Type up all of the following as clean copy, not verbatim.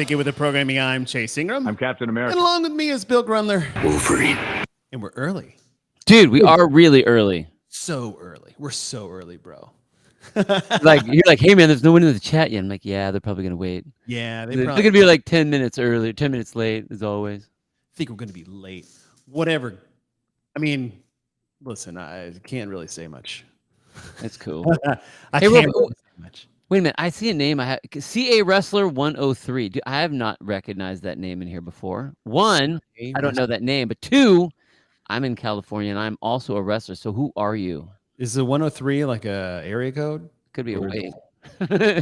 Get With the Programming. I'm Chase Ingram. I'm Captain America. And along with me is Bill Grundler. Wolverine. And we're early. Dude, we are really early. So early. We're so early, bro. Like, you're like, hey, man, there's no one in the chat yet. I'm like, yeah, they're probably going to wait. Yeah. They're going to be like 10 minutes early, 10 minutes late, as always. I think we're going to be late. Whatever. I mean, listen, I can't really say much. That's cool. I can't really say much. Wait a minute. I see a name. I have CA Wrestler 103. Dude, I have not recognized that name in here before. One, I don't know that name. But two, I'm in California, and I'm also a wrestler. So who are you? Is the 103 like a area code? Could be a weight.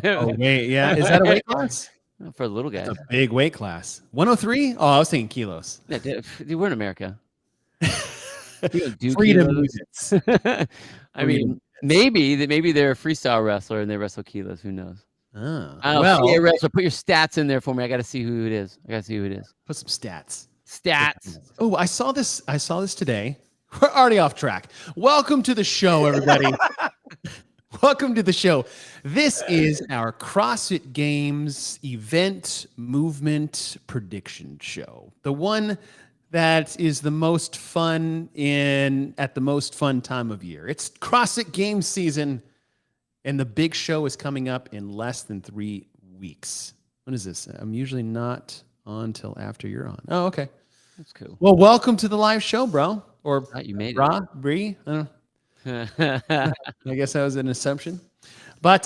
Oh, wait. Yeah. Is that a weight class? For a little guy. It's a big weight class. 103? Oh, I was thinking kilos. Yeah, dude, we're in America. Freedom units. I mean, maybe they're a freestyle wrestler and they wrestle kilos. Who knows? Oh, well, wrestler, put your stats in there for me. I got to see who it is. Put some stats. Oh, I saw this today. We're already off track. Welcome to the show, everybody. Welcome to the show. This is our CrossFit Games event movement prediction show. The one that is the most fun at the most fun time of year. It's CrossFit Games season, and the big show is coming up in less than 3 weeks. When is this? I'm usually not on till after you're on. Oh, okay. That's cool. Well, welcome to the live show, bro. Or you made Bree. I guess that was an assumption. But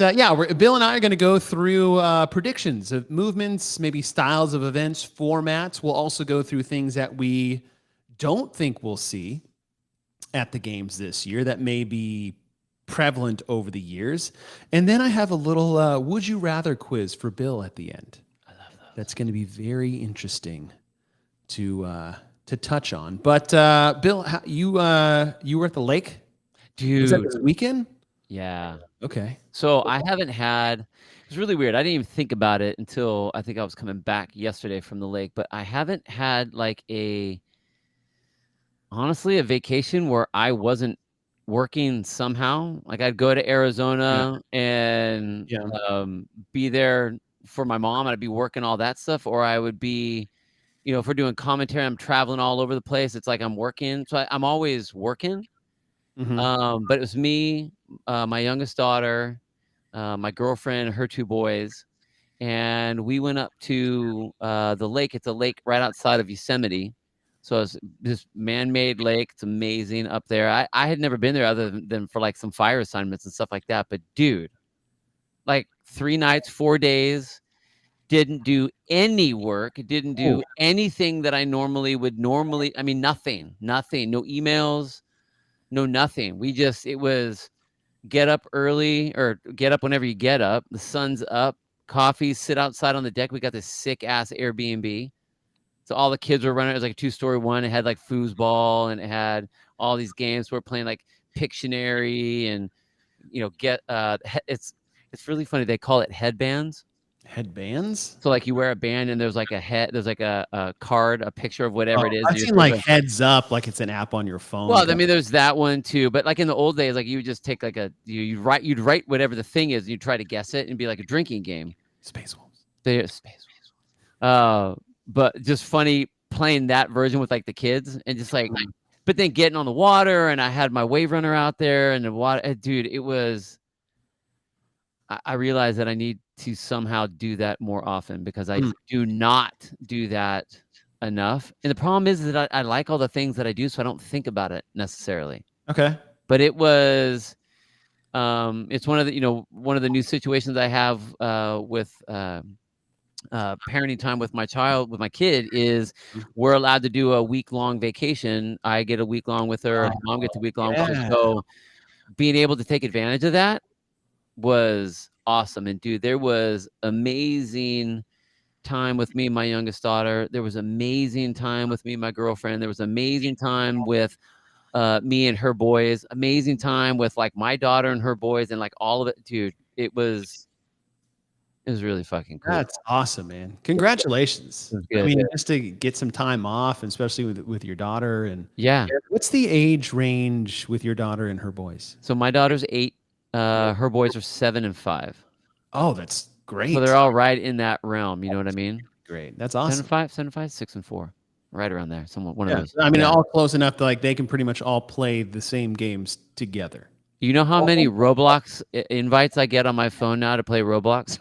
Bill and I are going to go through predictions of movements, maybe styles of events, formats. We'll also go through things that we don't think we'll see at the games this year that may be prevalent over the years. And then I have a little would you rather quiz for Bill at the end. I love that. That's going to be very interesting to touch on. But Bill, you were at the lake? Dude. Was that this weekend? Yeah. Okay. So I haven't had, it's really weird. I didn't even think about it until I think I was coming back yesterday from the lake, but I haven't had like honestly, a vacation where I wasn't working somehow. Like I'd go to Arizona and be there for my mom, and I'd be working all that stuff, or I would be, if we're doing commentary, I'm traveling all over the place. It's like I'm working. So I'm always working. Mm-hmm. But it was me, my youngest daughter, my girlfriend, her 2 boys, and we went up to the lake. It's a lake right outside of Yosemite. So it's this man-made lake. It's amazing up there. I had never been there other than for like some fire assignments and stuff like that. But dude, like 3 nights, 4 days, didn't do any work, didn't do anything that I normally would I mean, nothing, no emails, no nothing. It was get up early or get up whenever you get up. The sun's up, coffee, sit outside on the deck. We got this sick ass Airbnb. So all the kids were running. It was like a 2-story one. It had like foosball and it had all these games. We're playing like Pictionary and, it's really funny. They call it headbands. Headbands? So like you wear a band and there's like a card, a picture of whatever it is. I've seen like Heads Up, like it's an app on your phone. Well, I mean, there's that one too. But like in the old days, like you would just take like you'd write whatever the thing is, and you'd try to guess it and be like a drinking game. Space Wolves. Space Wolves. But just funny playing that version with like the kids and just like, but then getting on the water, and I had my wave runner out there and the water, dude, it was, I realized that I need to somehow do that more often because I do not do that enough. And the problem is that I like all the things that I do, so I don't think about it necessarily. Okay. But it was, it's one of the new situations I have with parenting time with my kid is we're allowed to do a week-long vacation. I get a week-long with her, and mom gets a week-long with her. So being able to take advantage of that was awesome. And dude, there was amazing time with me and my youngest daughter. There was amazing time with me and my girlfriend. There was amazing time with me and her boys. Amazing time with like my daughter and her boys, and like all of it, dude. It was really fucking cool. That's awesome, man. Congratulations. I mean, just to get some time off, and especially with your daughter. And what's the age range with your daughter and her boys? So my daughter's 8. Her boys are 7 and 5. Oh, that's great. So they're all right in that realm. You know what I mean? great. That's awesome. 7-5, 6-4, right around there. One of those. I mean, all close enough to like they can pretty much all play the same games together. You know how many Roblox invites I get on my phone now to play Roblox?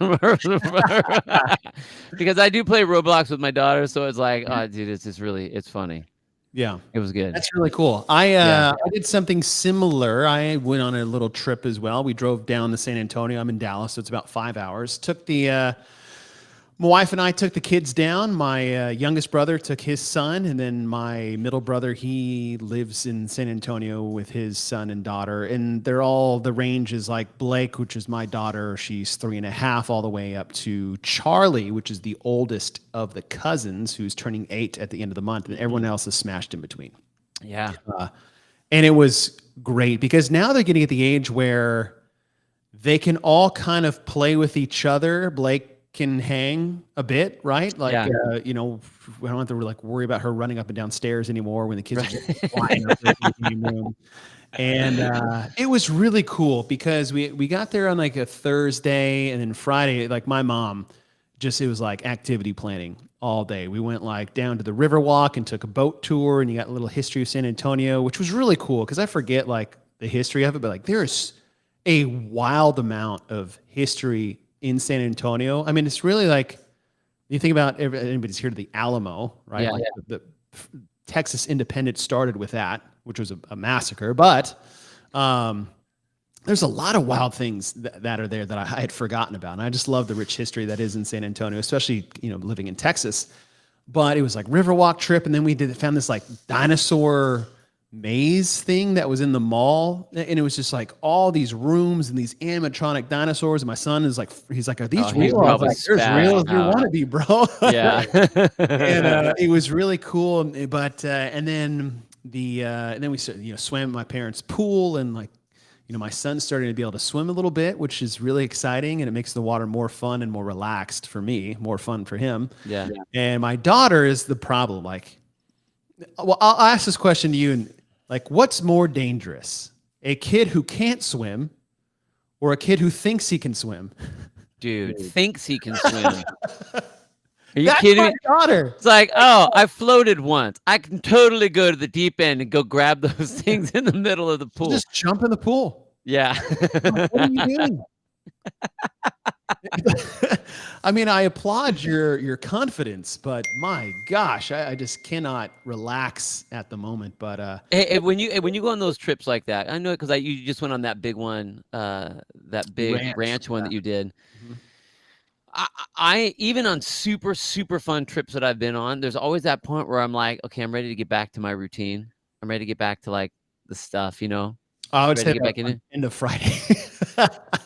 Because I do play Roblox with my daughter, so it's like, oh, dude, it's funny. Yeah, it was good. That's really cool. I did something similar. I went on a little trip as well. We drove down to San Antonio. I'm in Dallas, so it's about 5 hours. My wife and I took the kids down. My youngest brother took his son, and then my middle brother, he lives in San Antonio with his son and daughter. And the range is like Blake, which is my daughter. She's 3.5, all the way up to Charlie, which is the oldest of the cousins, who's turning 8 at the end of the month. And everyone else is smashed in between. Yeah. And it was great because now they're getting at the age where they can all kind of play with each other. Blake can hang a bit, right? Like, we don't have to like worry about her running up and down stairs anymore when the kids are just flying up the game room. And it was really cool because we got there on like a Thursday, and then Friday, like my mom, it was like activity planning all day. We went like down to the Riverwalk and took a boat tour, and you got a little history of San Antonio, which was really cool because I forget like the history of it, but like there's a wild amount of history in San Antonio. I mean, it's really like, you think about anybody's heard of the Alamo, right? Yeah, like the Texas independence started with that, which was a massacre. But there's a lot of wild things that are there that I had forgotten about. And I just love the rich history that is in San Antonio, especially, living in Texas. But it was like Riverwalk trip. And then we found this like dinosaur maze thing that was in the mall, and it was just like all these rooms and these animatronic dinosaurs. And my son is like, he's like, "Are these real?" I was like, "They're as real as you want to be, bro." Yeah. And it was really cool. But and then we swam in my parents' pool, and like, my son's starting to be able to swim a little bit, which is really exciting, and it makes the water more fun and more relaxed for me, more fun for him. Yeah. And my daughter is the problem. Like, well, I'll ask this question to you, and like, what's more dangerous? A kid who can't swim or a kid who thinks he can swim? Dude, thinks he can swim. Are you kidding me? Daughter. It's like, oh, I floated once. I can totally go to the deep end and go grab those things in the middle of the pool. Just jump in the pool. Yeah. What are you doing? I mean, I applaud your confidence, but my gosh, I just cannot relax at the moment. But hey, when you go on those trips like that, I know it because you just went on that big one, that big ranch one that you did. Mm-hmm. I even on super fun trips that I've been on, there's always that point where I'm like, okay, I'm ready to get back to my routine. I'm ready to get back to like the stuff, I would say get back in end of Friday.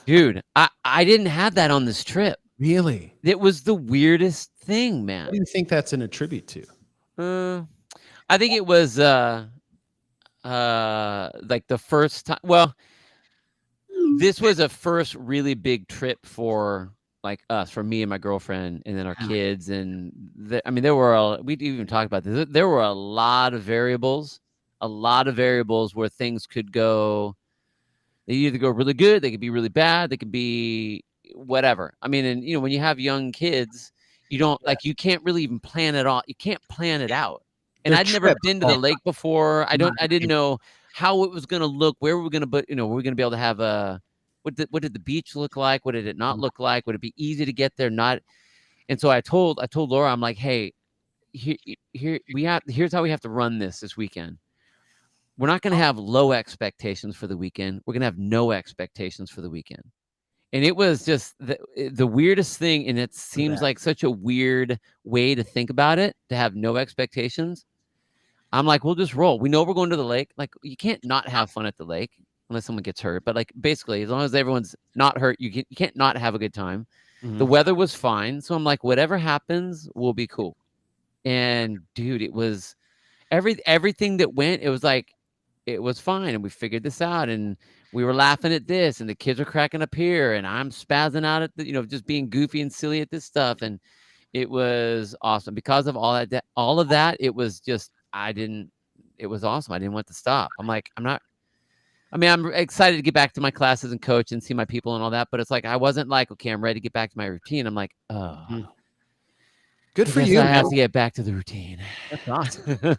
Dude, I didn't have that on this trip. Really? It was the weirdest thing, man. What do you think that's an attribute to? I think it was like the first time. Well, this was a first really big trip for like us, for me and my girlfriend, and then our kids. And we even talked about this. There were a lot of variables where things could go. They either go really good, they could be really bad, they could be whatever. I mean, and when you have young kids, you can't really even plan it all. You can't plan it out. And I'd never been to the lake before. I didn't know how it was going to look, where we were going to put, were we going to be able to have what did the beach look like? What did it not look like? Would it be easy to get there? Not. And so I told Laura, I'm like, hey, here's how we have to run this weekend. We're not going to have low expectations for the weekend. We're going to have no expectations for the weekend. And it was just the weirdest thing. And it seems like such a weird way to think about it, to have no expectations. I'm like, we'll just roll. We know we're going to the lake. Like, you can't not have fun at the lake unless someone gets hurt. But like, basically, as long as everyone's not hurt, you can't not have a good time. Mm-hmm. The weather was fine. So I'm like, whatever happens will be cool. And dude, it was everything that went, it was like, it was fine. And we figured this out, and we were laughing at this, and the kids are cracking up here, and I'm spazzing out at just being goofy and silly at this stuff. And it was awesome because of all of that. It was just, it was awesome. I didn't want to stop. I'm excited to get back to my classes and coach and see my people and all that. But it's like, I wasn't like, okay, I'm ready to get back to my routine. I'm like, oh, Good for you. I have to get back to the routine. That's awesome.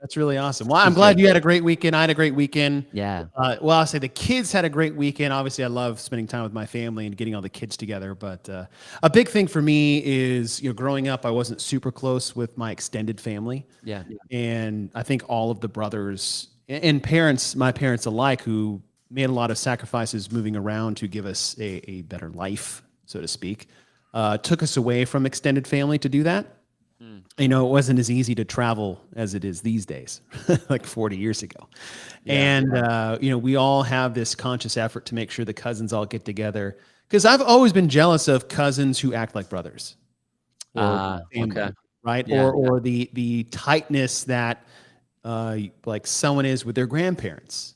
That's really awesome. Well, I'm glad you had a great weekend. I had a great weekend. Yeah. Well, I'll say the kids had a great weekend. Obviously, I love spending time with my family and getting all the kids together. But a big thing for me is, growing up, I wasn't super close with my extended family. Yeah. And I think all of the brothers and parents, my parents alike, who made a lot of sacrifices moving around to give us a better life, so to speak, took us away from extended family to do that. It wasn't as easy to travel as it is these days, like 40 years ago. Yeah. And, we all have this conscious effort to make sure the cousins all get together. Because I've always been jealous of cousins who act like brothers. Okay. Right? Yeah. Or the tightness that like someone is with their grandparents.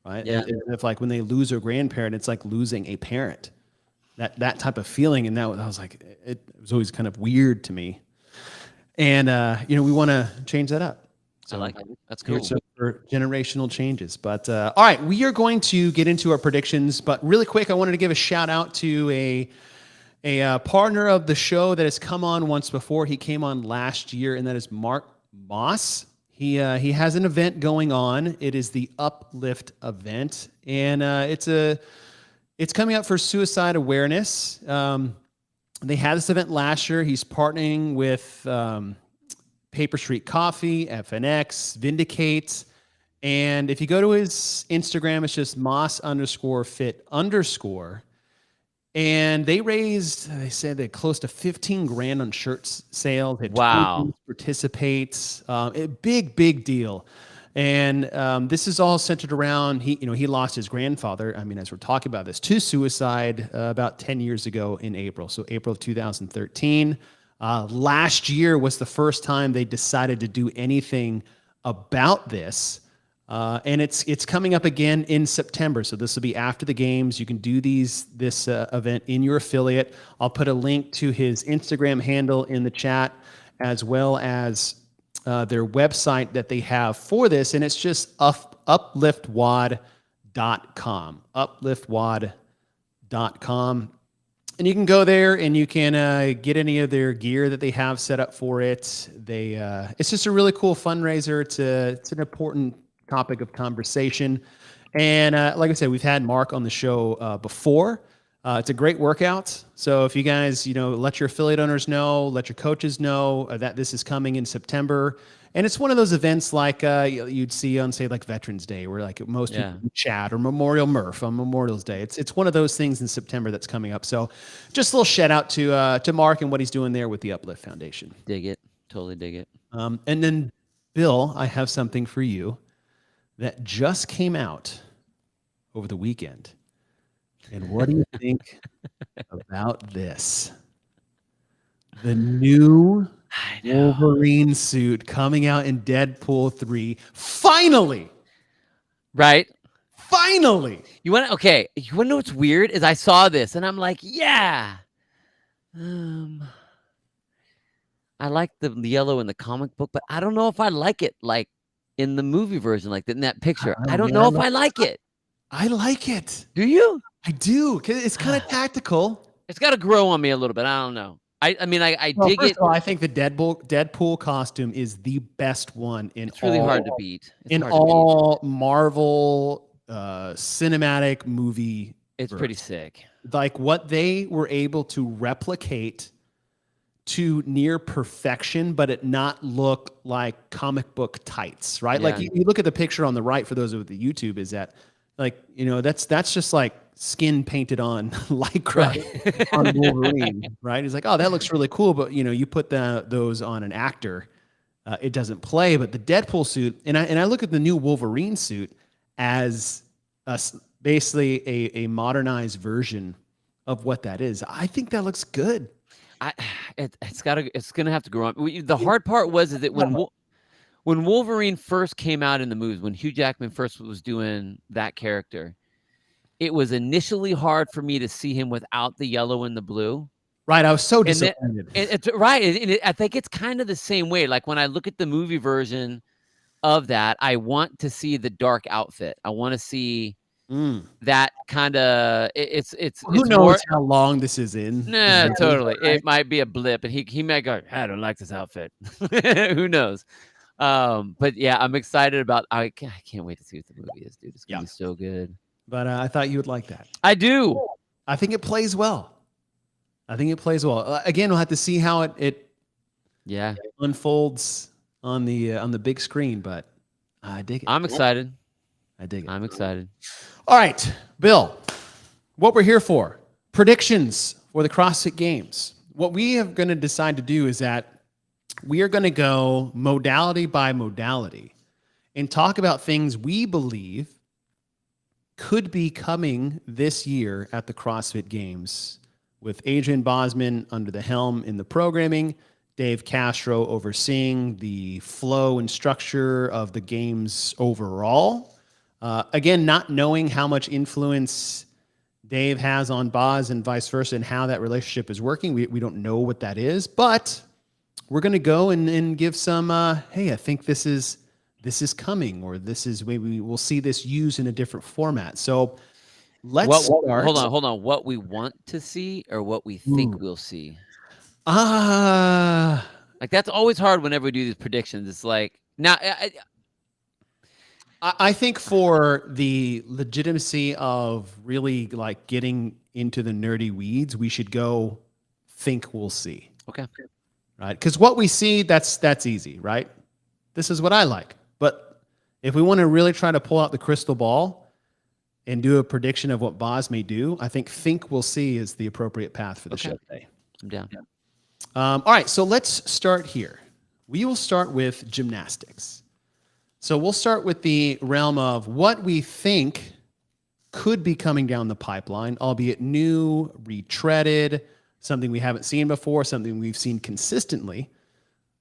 Right? Yeah. If like when they lose a grandparent, it's like losing a parent. That type of feeling. And I was like, it was always kind of weird to me. And, we want to change that up. So I like it. That's cool. For generational changes. But all right, we are going to get into our predictions. But really quick, I wanted to give a shout out to a partner of the show that has come on once before. He came on last year, and that is Mark Moss. He has an event going on. It is the Uplift event, and it's coming up for suicide awareness. They had this event last year. He's partnering with Paper Street Coffee, FNX, Vindicate. And if you go to his Instagram, it's just Moss_fit_. And they said they close to 15 grand on shirts sales. Wow. Participates. A big deal. And this is all centered around, he lost his grandfather, as we're talking about this, to suicide about 10 years ago in April. So April of 2013. Last year was the first time they decided to do anything about this. And it's coming up again in September. So this will be after the games. You can do this event in your affiliate. I'll put a link to his Instagram handle in the chat, as well as their website that they have for this, and it's just upliftwad.com. Upliftwad.com. And you can go there and you can get any of their gear that they have set up for it. It's just a really cool fundraiser. It's an important topic of conversation. And like I said, we've had Mark on the show before. It's a great workout. So if you guys, let your affiliate owners know, let your coaches know that this is coming in September. And it's one of those events like you'd see on, say, like Veterans Day, where like most people chat, or Memorial Murph on Memorial's Day. It's one of those things in September that's coming up. So just a little shout out to Mark and what he's doing there with the Uplift Foundation. Dig it. Totally dig it. And then, Bill, I have something for you that just came out over the weekend. And what do you think about this? The new Wolverine suit coming out in Deadpool 3. Finally! Right? Finally! You want to know what's weird? Is I saw this and I'm like, yeah. I like the yellow in the comic book, but I don't know if I like it like in the movie version, like in that picture. I don't know if I like it. I like it. Do you? I do, because it's kind of tactical. It's got to grow on me a little bit. I don't know. I dig it. First of all, I think the Deadpool costume is the best one in It's really hard to beat. Marvel cinematic movie. It's pretty sick. Like what they were able to replicate to near perfection, but it not look like comic book tights, right? Yeah. Like you look at the picture on the right, for those of the YouTube, is that like, that's just like skin painted on lycra on Wolverine, right? He's like, oh, that looks really cool, but you put those on an actor, it doesn't play. But the Deadpool suit, and I look at the new Wolverine suit as basically a modernized version of what that is. I think that looks good. It's gonna have to grow on. The hard part was that when Wolverine first came out in the movies, when Hugh Jackman first was doing that character, it was initially hard for me to see him without the yellow and the blue. Right, I was so disappointed. It's right. I think it's kind of the same way. Like when I look at the movie version of that, I want to see the dark outfit. I want to see that kind of it's Who knows more how long this is in? nah, totally. Right? It might be a blip, and he may go, I don't like this outfit. Who knows? But yeah, I'm excited about. I can't wait to see what the movie is, dude. It's gonna be so good. But I thought you would like that. I do. I think it plays well. Again, we'll have to see how it unfolds on the big screen. But I dig it. I'm excited. I dig it. I'm excited. All right, Bill. What we're here for: predictions for the CrossFit Games. What we are going to decide to do is that we are going to go modality by modality and talk about things we believe could be coming this year at the CrossFit Games, with Adrian Bozman under the helm in the programming, Dave Castro overseeing the flow and structure of the games overall. Again, not knowing how much influence Dave has on Boz and vice versa and how that relationship is working. We don't know what that is, but we're going to go and give some, hey, I think this is coming, or this is, maybe we'll see this used in a different format. So let's start. Hold on. What we want to see or what we think we'll see? Like, that's always hard whenever we do these predictions. It's like, now, I think for the legitimacy of really like getting into the nerdy weeds, we should go think we'll see. Okay. Right? Because what we see, that's easy, right? This is what I like. But if we want to really try to pull out the crystal ball and do a prediction of what Boz may do, I think we'll see is the appropriate path for the show today. I'm down. All right, so let's start here. We will start with gymnastics. So we'll start with the realm of what we think could be coming down the pipeline, albeit new, retreaded, something we haven't seen before, something we've seen consistently.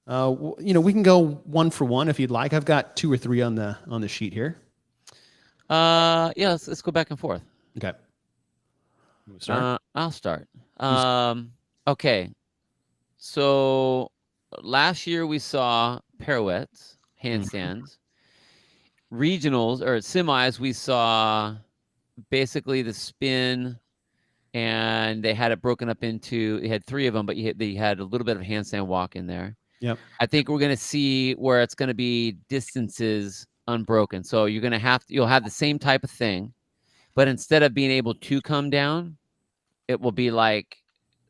We can go one for one if you'd like. I've got 2 or 3 on the sheet here. Let's go back and forth. Okay. I'll start. Okay. So last year we saw pirouettes, handstands. Regionals or semis, we saw basically the spin, and they had it broken up into, they had 3 of them, but they had a little bit of handstand walk in there. Yep. I think we're going to see where it's going to be distances unbroken. So you'll have the same type of thing, but instead of being able to come down, it will be like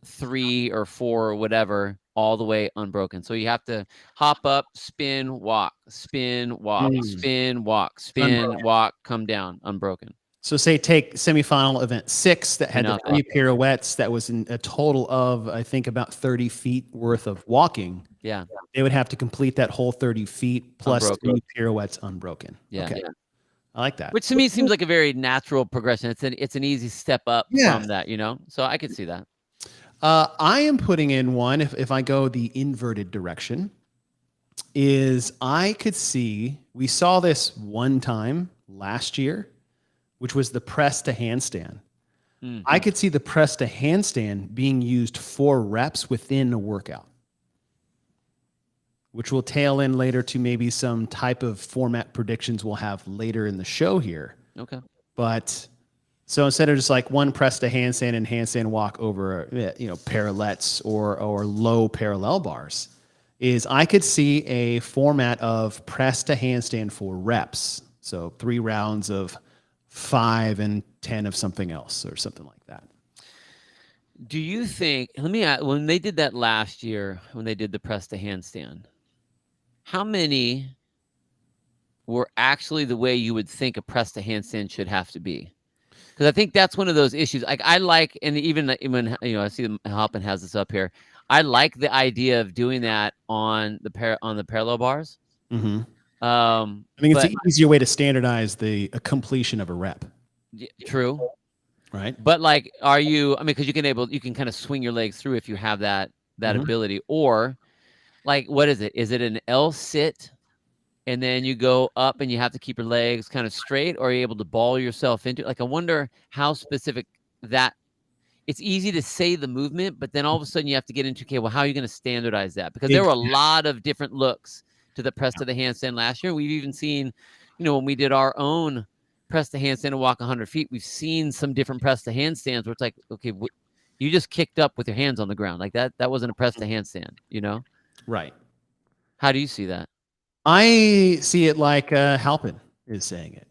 3 or 4 or whatever, all the way unbroken. So you have to hop up, spin, walk, spin, walk, spin, walk, spin, walk, come down, unbroken. So say take semifinal event 6 that had the 3 pirouettes, that was in a total of, I think, about 30 feet worth of walking. Yeah. They would have to complete that whole 30 feet plus unbroken. 3 pirouettes unbroken. Yeah. Okay. I like that. Which to me seems like a very natural progression. It's an easy step up from that, So I could see that. I am putting in one, if I go the inverted direction, is I could see, we saw this one time last year, which was the press to handstand. Mm-hmm. I could see the press to handstand being used 4 reps within a workout, which will tail in later to maybe some type of format predictions we'll have later in the show here. Okay. But so instead of just like one press to handstand and handstand walk over, parallettes or low parallel bars, is I could see a format of press to handstand 4 reps. So 3 rounds of 5 and 10 of something else or something like that. Do you think, let me ask, when they did that last year, when they did the press to handstand, how many were actually the way you would think a press to handstand should have to be? Because I think that's one of those issues. Like I like, and even when I see Halpin has this up here, I like the idea of doing that on the parallel bars. Mm-hmm. I think it's an easier way to standardize the completion of a rep. True. Right. But like, because you can kind of swing your legs through if you have that ability, or like, what is it? Is it an L sit? And then you go up and you have to keep your legs kind of straight, or are you able to ball yourself into it? Like, I wonder how specific that. It's easy to say the movement, but then all of a sudden you have to get into, okay, well, how are you going to standardize that? Because there were a lot of different looks to the press to the handstand last year. We've even seen, when we did our own press the handstand and walk 100 feet. We've seen some different press to handstands where it's like, okay, you just kicked up with your hands on the ground. Like that wasn't a press to handstand, you know? Right. How do you see that? I see it like Halpin is saying it,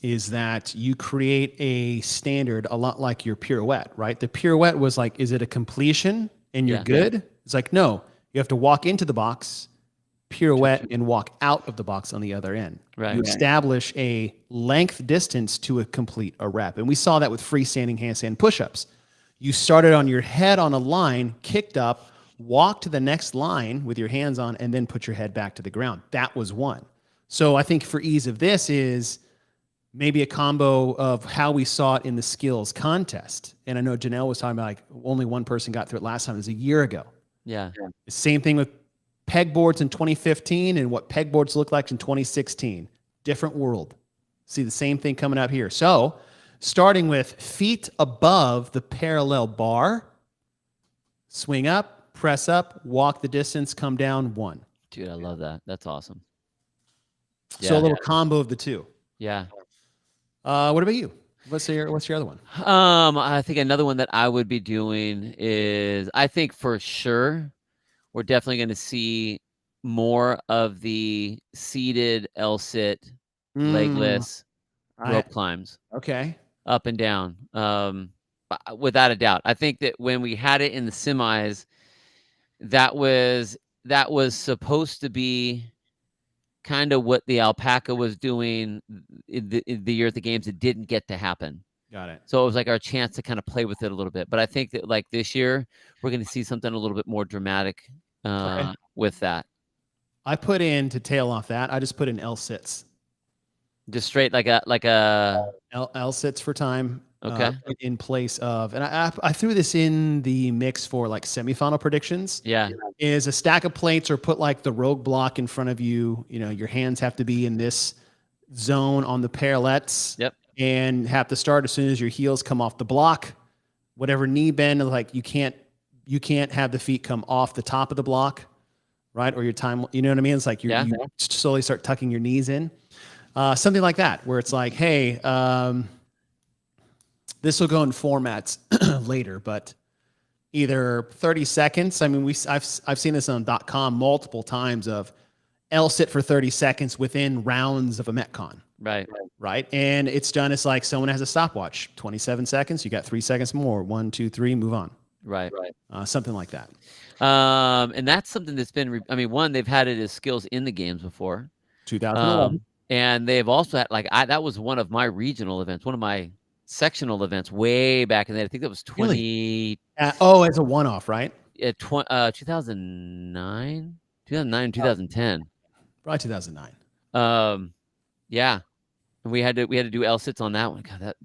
is that you create a standard a lot like your pirouette, right? The pirouette was like, is it a completion and you're good? It's like, no, you have to walk into the box, pirouette, and walk out of the box on the other end. Right. You establish a length distance to complete a rep. And we saw that with freestanding handstand push-ups. You started on your head on a line, kicked up, walk to the next line with your hands on, and then put your head back to the ground. That was one. So I think for ease of this is maybe a combo of how we saw it in the skills contest. And I know Janelle was talking about like only one person got through it last time. It was a year ago. Yeah. The same thing with pegboards in 2015 and what pegboards look like in 2016. Different world. See the same thing coming up here. So starting with feet above the parallel bar, swing up, press up, walk the distance, come down, 1. Dude, I love that. That's awesome. So a little combo of the two. Yeah. What about you? What's your other one? I think another one that I would be doing is, I think for sure we're definitely going to see more of the seated L-sit, legless rope climbs. Okay. Up and down. Without a doubt. I think that when we had it in the semis, that was supposed to be kind of what the alpaca was doing in the year at the games. It didn't get to happen. Got it. So it was like our chance to kind of play with it a little bit. But I think that like this year, we're going to see something a little bit more dramatic with that. I put in, to tail off that, I just put in L-sits. Just straight like a L-sits for time. Okay. In place of, and I threw this in the mix for like semifinal predictions. Yeah. Is a stack of plates or put like the rogue block in front of you. You know, your hands have to be in this zone on the parallettes. Yep. And have to start as soon as your heels come off the block. Whatever knee bend, like you can't have the feet come off the top of the block, right? Or your time, you know what I mean? It's like you slowly start tucking your knees in. Something like that, where it's like, hey, this will go in formats later, but either 30 seconds. I mean, I've seen this on .com multiple times of L-sit for 30 seconds within rounds of a Metcon. Right. And it's done. It's like someone has a stopwatch, 27 seconds. You got 3 seconds more. 1, 2, 3, move on. Right. Something like that. And that's something that's been, one, they've had it as skills in the games before. 2011. And they've also had, like, that was one of my regional events, one of my sectional events way back in the day. I think that was 20. As a one-off, right? 2009, 2010. Probably 2009. Yeah. And we had to do L-sits on that one. God,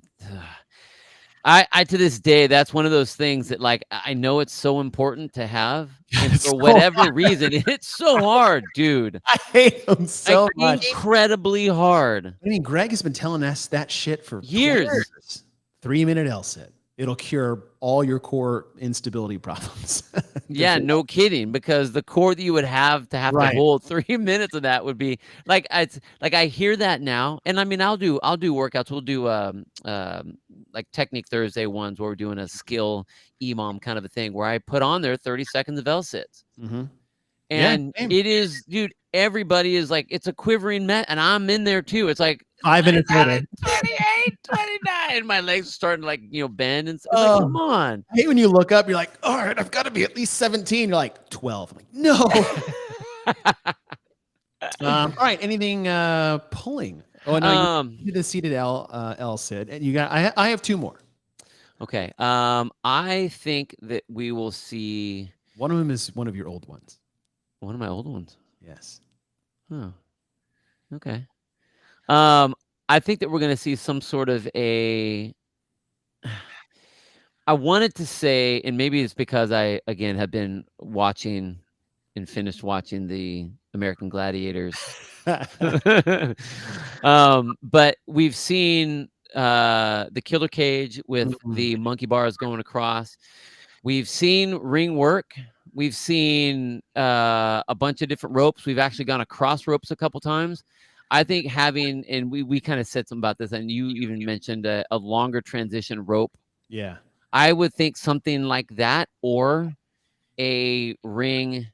I to this day, that's one of those things that, like, I know it's so important to have, and for whatever reason, it's so hard, dude. I hate them so much. Incredibly hard. I mean, Greg has been telling us that shit for years. 3-minute L-sit. It'll cure all your core instability problems. Yeah, no kidding. Because the core that you would have to hold 3 minutes of that would be like, I hear that now, and I mean, I'll do workouts. We'll do like Technique Thursday ones where we're doing a skill EMOM kind of a thing where I put on there 30 seconds of L-sits. Mm-hmm. And it is, dude, everybody is like, it's a quivering met, and I'm in there too. It's like 5 minutes later. 28, 29. My legs are starting to, like, bend and stuff. Like, come on. I hate when you look up, you're like, all right, I've got to be at least 17. You're like, 12. I'm like, no. All right. Anything pulling? Oh, no, you did the seated L-sit. And you got, I have 2 more. Okay. I think that we will see. One of them is one of your old ones. One of my old ones? Yes. Oh. Okay. I think that we're going to see some sort of I wanted to say, and maybe it's because I, again, have been watching and finished watching the American Gladiators. But we've seen the killer cage with the monkey bars going across. We've seen ring work. We've seen a bunch of different ropes. We've actually gone across ropes a couple times. I think having, and we kind of said something about this, and you even mentioned a longer transition rope. Yeah. I would think something like that, or a ring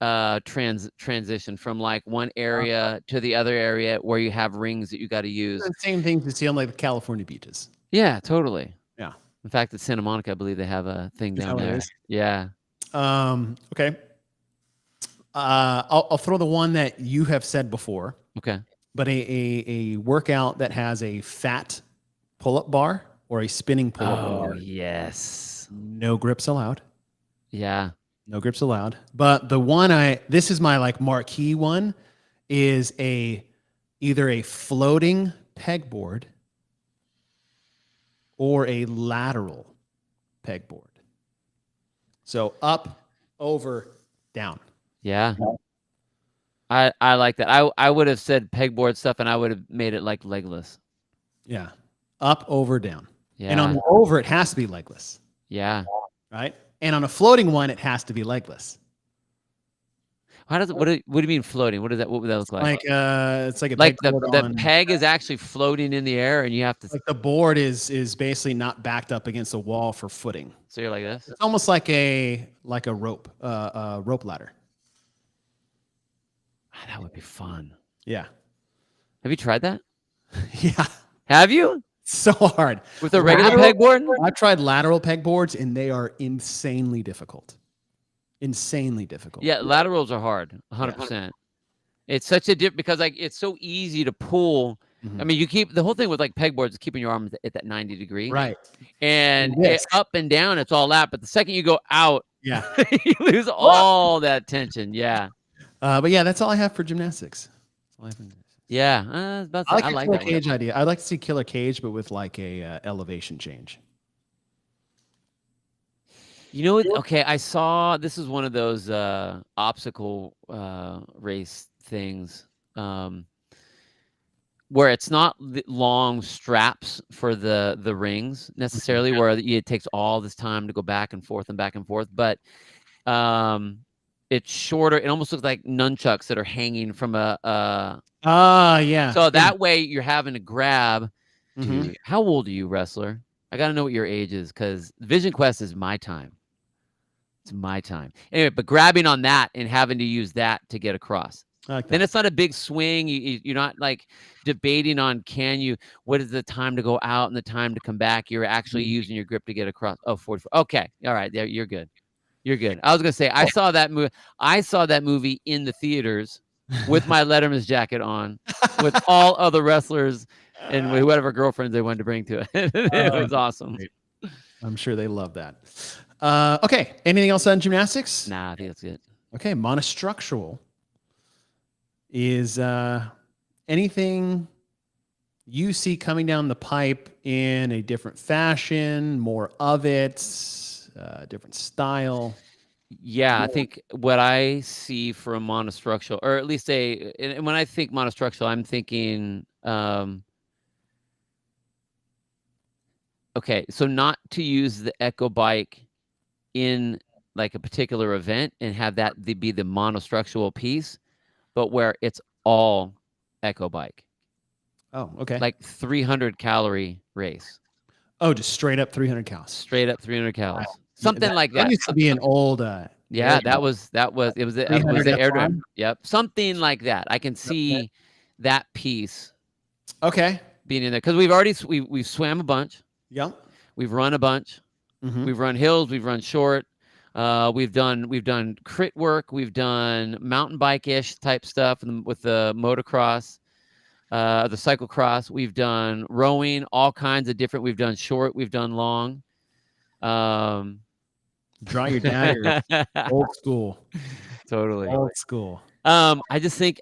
transition from like one area to the other area where you have rings that you got to use. The same things you see on like the California beaches. Yeah, totally. Yeah. In fact, at Santa Monica, I believe they have a thing down there. Yeah. Okay. I'll throw the one that you have said before. Okay. But a workout that has a fat pull-up bar or a spinning pull-up bar. Yes. No grips allowed. Yeah. No grips allowed. But the one this is my like marquee one, is either a floating pegboard or a lateral pegboard. So up, over, down. Yeah. I like that. I would have said pegboard stuff, and I would have made it like legless. Yeah. Up, over, down. Yeah. And on the over, it has to be legless. Yeah. Right? And on a floating one, it has to be legless. How does it? What do you mean floating? What would that look like? Like it's like a like the peg is actually floating in the air, and you have to. Like the board is basically not backed up against a wall for footing. So you're like this. It's almost like a rope ladder. That would be fun. Yeah. Have you tried that? Yeah. Have you? So hard. With a regular pegboard? I've tried lateral pegboards, and they are insanely difficult. Insanely difficult. Yeah, laterals are hard, 100%. Yeah. It's such a because like it's so easy to pull. Mm-hmm. I mean, you keep the whole thing with like pegboards is keeping your arms at that 90 degree. Right. And up and down, it's all that. But the second you go out, yeah, you lose all that tension. Yeah. But yeah, that's all I have for gymnastics. Yeah, I like that cage idea. I'd like to see killer cage, but with like a elevation change. You know, okay, I saw this is one of those obstacle race things where it's not long straps for the rings necessarily, where it takes all this time to go back and forth, but it's shorter. It almost looks like nunchucks that are hanging from yeah. So that way you're having to grab. Dude, how old are you, wrestler? I got to know what your age is, because Vision Quest is my time. It's my time. Anyway, but grabbing on that and having to use that to get across. Then it's not a big swing. You're not like debating on what is the time to go out and the time to come back. You're actually using your grip to get across. Oh, 44. Okay. All right. There, you're good. You're good. I was going to say, I saw that movie in the theaters with my Letterman's jacket on, with all other wrestlers and whatever girlfriends they wanted to bring to it. It was awesome. I'm sure they love that. Okay. Anything else on gymnastics? Nah, I think that's it. Okay. Monostructural is anything you see coming down the pipe in a different fashion, more of it, different style. Yeah, I think what I see for a monostructural, or at least and when I think monostructural, I'm thinking, okay, so not to use the Echo bike in like a particular event and have that be the monostructural piece, but where it's all Echo bike. Oh, okay. Like 300 calorie race. Oh, just straight up 300 calories. Straight up 300 calories. Something like that. That used to be an old. Yeah, that was the air drum. Yep, something like that. I can see that piece. Okay. Being in there, because we've swam a bunch. Yep. We've run a bunch. Mm-hmm. We've run hills. We've run short. We've done crit work. We've done mountain bike-ish type stuff with the motocross, the cyclocross. We've done rowing, all kinds of different. We've done short. We've done long. Draw your dagger. Old school. Totally. Old school. I just think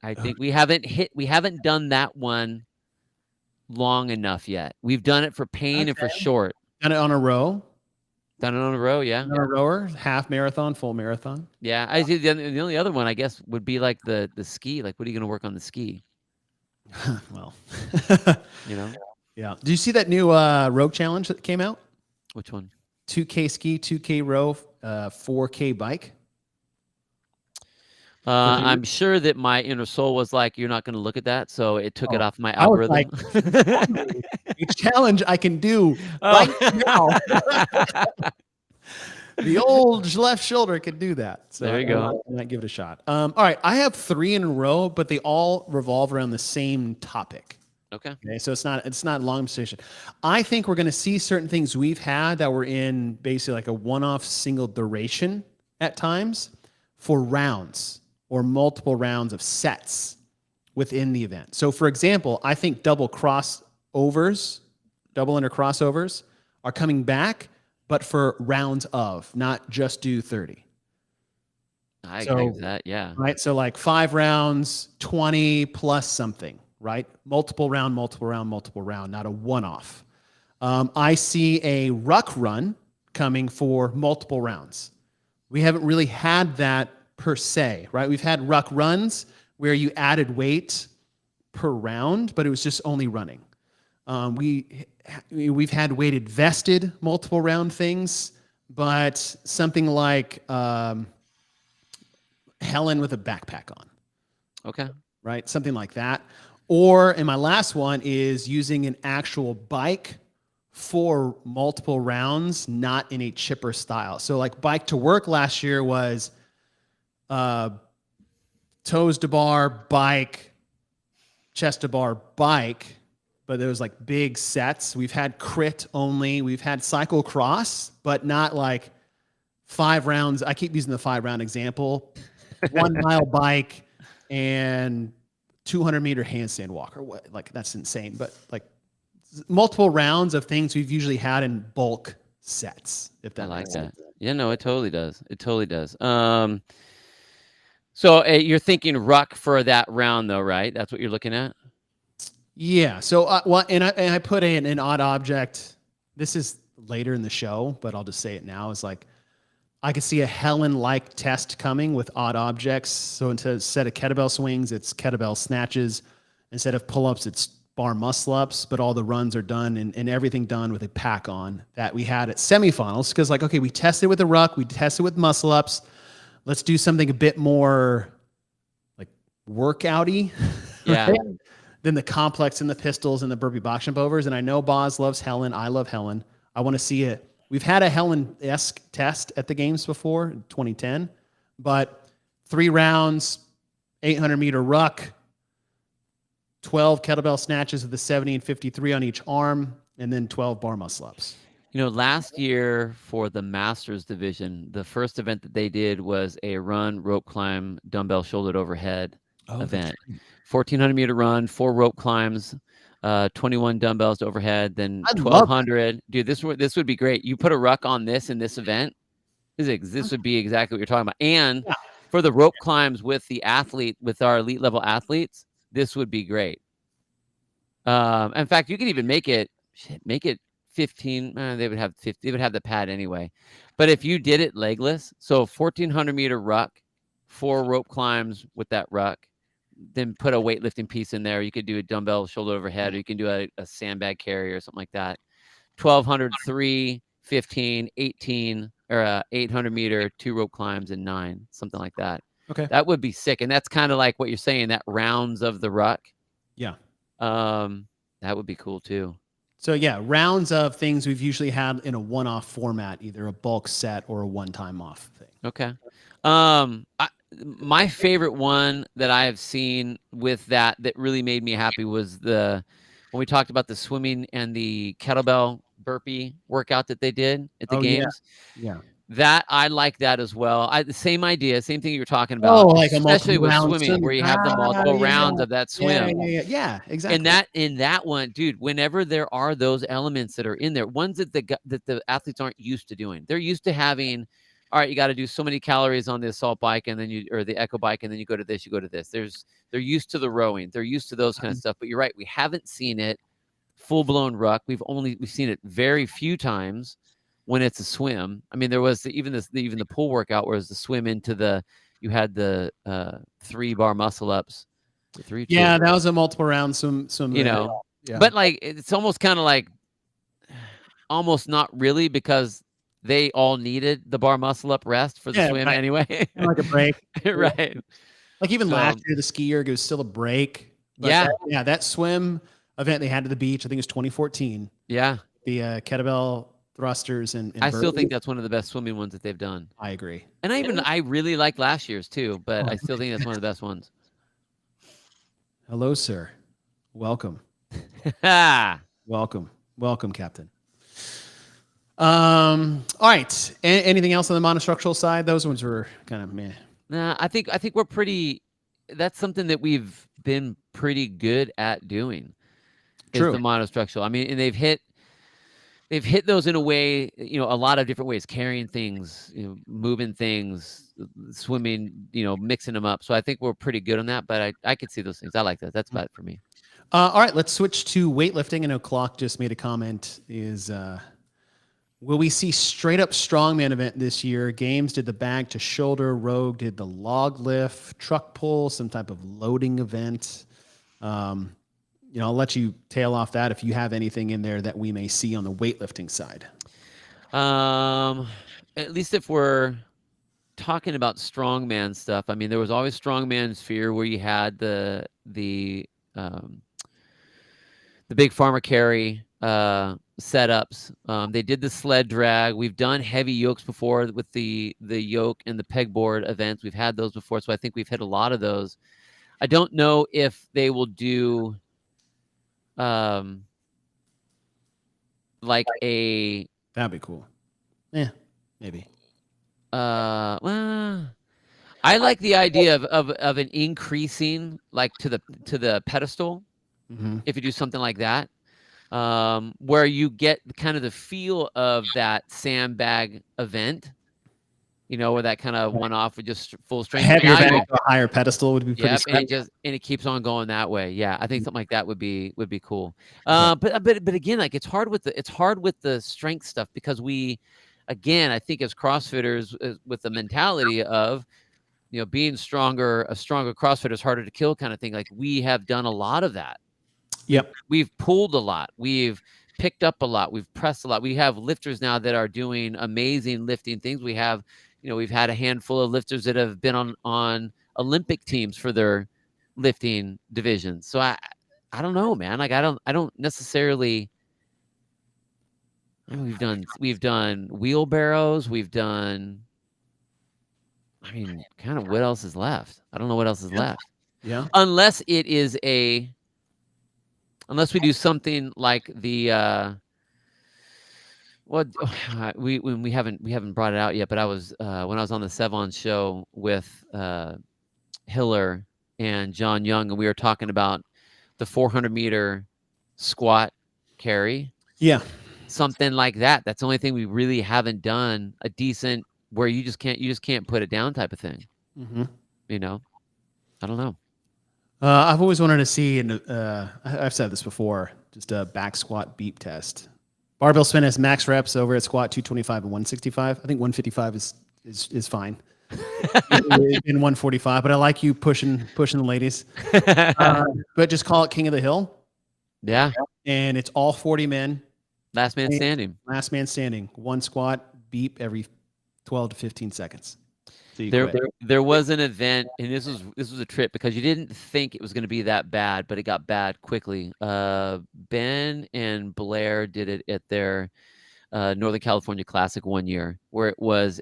I think we haven't done that one long enough yet. We've done it for pain and for short. Done it on a row. Done it on a row, yeah. On a rower, half marathon, full marathon. Yeah, I see. The only other one, I guess, would be like the ski. Like, what are you going to work on the ski? Well, you know. Yeah. Do you see that new rogue challenge that came out? Which one? 2K ski, 2K row, 4K bike. I'm sure that my inner soul was like, "You're not going to look at that," so it took it off my I was algorithm. like, a challenge I can do Oh. right now. The old left shoulder can do that. So There you go. I might give it a shot. All right, I have 3 in a row, but they all revolve around the same topic. Okay. Okay, so it's not a long conversation. I think we're going to see certain things we've had that were in basically like a one-off single duration at times for rounds or multiple rounds of sets within the event. So, for example, I think double under crossovers are coming back, but for rounds of, not just do 30. I agree with that. Yeah. Right. So like 5 rounds, 20 plus something, right? Multiple round, not a one-off. I see a ruck run coming for multiple rounds. We haven't really had that per se, right? We've had ruck runs where you added weight per round, but it was just only running. We've had weighted vested multiple round things, but something like Helen with a backpack on. Okay. Right? Something like that. Or, and my last one is using an actual bike for multiple rounds, not in a chipper style. So like bike to work last year was toes to bar, bike, chest to bar, bike, but there was like big sets. We've had crit only. We've had cycle cross, but not like 5 rounds. I keep using the 5-round example. 1 mile bike and 200-meter handstand walk, or what? Like that's insane. But like multiple rounds of things we've usually had in bulk sets. If that makes sense. Sense. Yeah, no, it totally does. It totally does. So you're thinking ruck for that round, though, right? That's what you're looking at. Yeah. So I put in an odd object. This is later in the show, but I'll just say it now. It's like I could see a Helen-like test coming with odd objects. So instead of kettlebell swings, it's kettlebell snatches. Instead of pull-ups, it's bar muscle-ups. But all the runs are done and everything done with a pack on that we had at semifinals. Because like, okay, we tested with the ruck, we tested with muscle-ups. Let's do something a bit more like workout-y. Yeah. Right? Than the complex and the pistols and the burpee box jump overs. And I know Boz loves Helen. I love Helen. I want to see it. We've had a Helen-esque test at the games before in 2010, but 3 rounds, 800-meter ruck, 12 kettlebell snatches of the 70 and 53 on each arm, and then 12 bar muscle-ups. You know, last year for the Masters division, the first event that they did was a run, rope climb, dumbbell shouldered overhead event. 1,400-meter run, 4 rope climbs, 21 dumbbells to overhead, then 1,200. Dude, this would be great. You put a ruck on this in this event. This would be exactly what you're talking about. And for the rope climbs with our elite level athletes, this would be great. In fact, you could even make it 15. They would have 50. They would have the pad anyway. But if you did it legless, so 1,400-meter ruck, 4 rope climbs with that ruck, then put a weightlifting piece in there. You could do a dumbbell shoulder overhead, or you can do a sandbag carry or something like that. 1,200, 3, 15, 18, or 800-meter, 2 rope climbs, and 9, something like that. Okay. That would be sick. And that's kind of like what you're saying, that rounds of the ruck. Yeah. That would be cool too. So yeah, rounds of things we've usually had in a one-off format, either a bulk set or a one-time off thing. Okay. My favorite one that I have seen with that really made me happy was when we talked about the swimming and the kettlebell burpee workout that they did at the games. Yeah. That I like that as well. The same idea, same thing you were talking about. Like especially with swimming, where you have the multiple rounds of that swim. Yeah, exactly. And in that one, dude, whenever there are those elements that are in there, ones that the athletes aren't used to doing, they're used to having. All right, you got to do so many calories on the assault bike, and then or the echo bike, and then you go to this, you go to this. They're used to the rowing, they're used to those kind of stuff. But you're right, we haven't seen it full blown ruck. We've seen it very few times when it's a swim. I mean, there was even the pool workout where it was the swim into you had the 3 bar muscle ups. Yeah, that was a multiple round swim. Yeah. But like it's almost kind of like almost not really, because they all needed the bar muscle up rest for the swim anyway. Like a break. Right. Like even last year, the ski year, it was still a break. But that swim event they had at the beach, I think it was 2014. Yeah. The kettlebell thrusters and I still think that's one of the best swimming ones that they've done. I agree. And I really like last year's too, but I still think that's one of the best ones. Hello, sir. Welcome. Welcome, Captain. All right. Anything else on the monostructural side? Those ones were kind of meh. Nah, I think we're pretty. That's something that we've been pretty good at doing. True. Is the monostructural. I mean, and they've hit those in a way, a lot of different ways, carrying things, moving things, swimming, mixing them up. So I think we're pretty good on that, but I could see those things. I like that. That's about it for me. All right, let's switch to weightlifting. I know Clock just made a comment. Will we see straight up strongman event this year? Games did the bag to shoulder. Rogue did the log lift, truck pull, some type of loading event. I'll let you tail off that if you have anything in there that we may see on the weightlifting side. At least if we're talking about strongman stuff, I mean, there was always strongman sphere where you had the big farmer carry setups. They did the sled drag. We've done heavy yokes before with the yoke and the pegboard events. We've had those before, so I think we've hit a lot of those. I don't know if they will do like a... That'd be cool. Yeah, maybe. Well, I like the idea of an increasing like to the pedestal. Mm-hmm. If you do something like that, where you get kind of the feel of that sandbag event, where that kind of one off with just full strength. Heavier back to a higher pedestal would be pretty. Yep, and it keeps on going that way. Yeah, I think something like that would be cool. But again, like it's hard with the strength stuff because I think as CrossFitters with the mentality of being stronger, a stronger CrossFitter is harder to kill kind of thing. Like we have done a lot of that. Yep. We've pulled a lot. We've picked up a lot. We've pressed a lot. We have lifters now that are doing amazing lifting things. We have, we've had a handful of lifters that have been on Olympic teams for their lifting divisions. So I don't know, man. Like I don't necessarily. I mean, we've done wheelbarrows. We've done. I mean, kind of what else is left? I don't know what else is left. Yeah. Unless we do something like the we haven't brought it out yet, but I was when I was on the Sevon show with Hiller and John Young, and we were talking about the 400-meter squat carry. Yeah. Something like that. That's the only thing we really haven't done a decent where you just can't put it down type of thing. Mm-hmm. I don't know. I've always wanted to see, and I've said this before, just a back squat beep test. Barbell spin has max reps over at squat 225 and 165. I think 155 is fine. In 145, but I like you pushing the ladies. But just call it King of the Hill. Yeah. And it's all 40 men. Last man standing. Last man standing. One squat, beep every 12 to 15 seconds. So there was an event, and this was a trip because you didn't think it was going to be that bad, but it got bad quickly. Ben and Blair did it at their Northern California Classic one year, where it was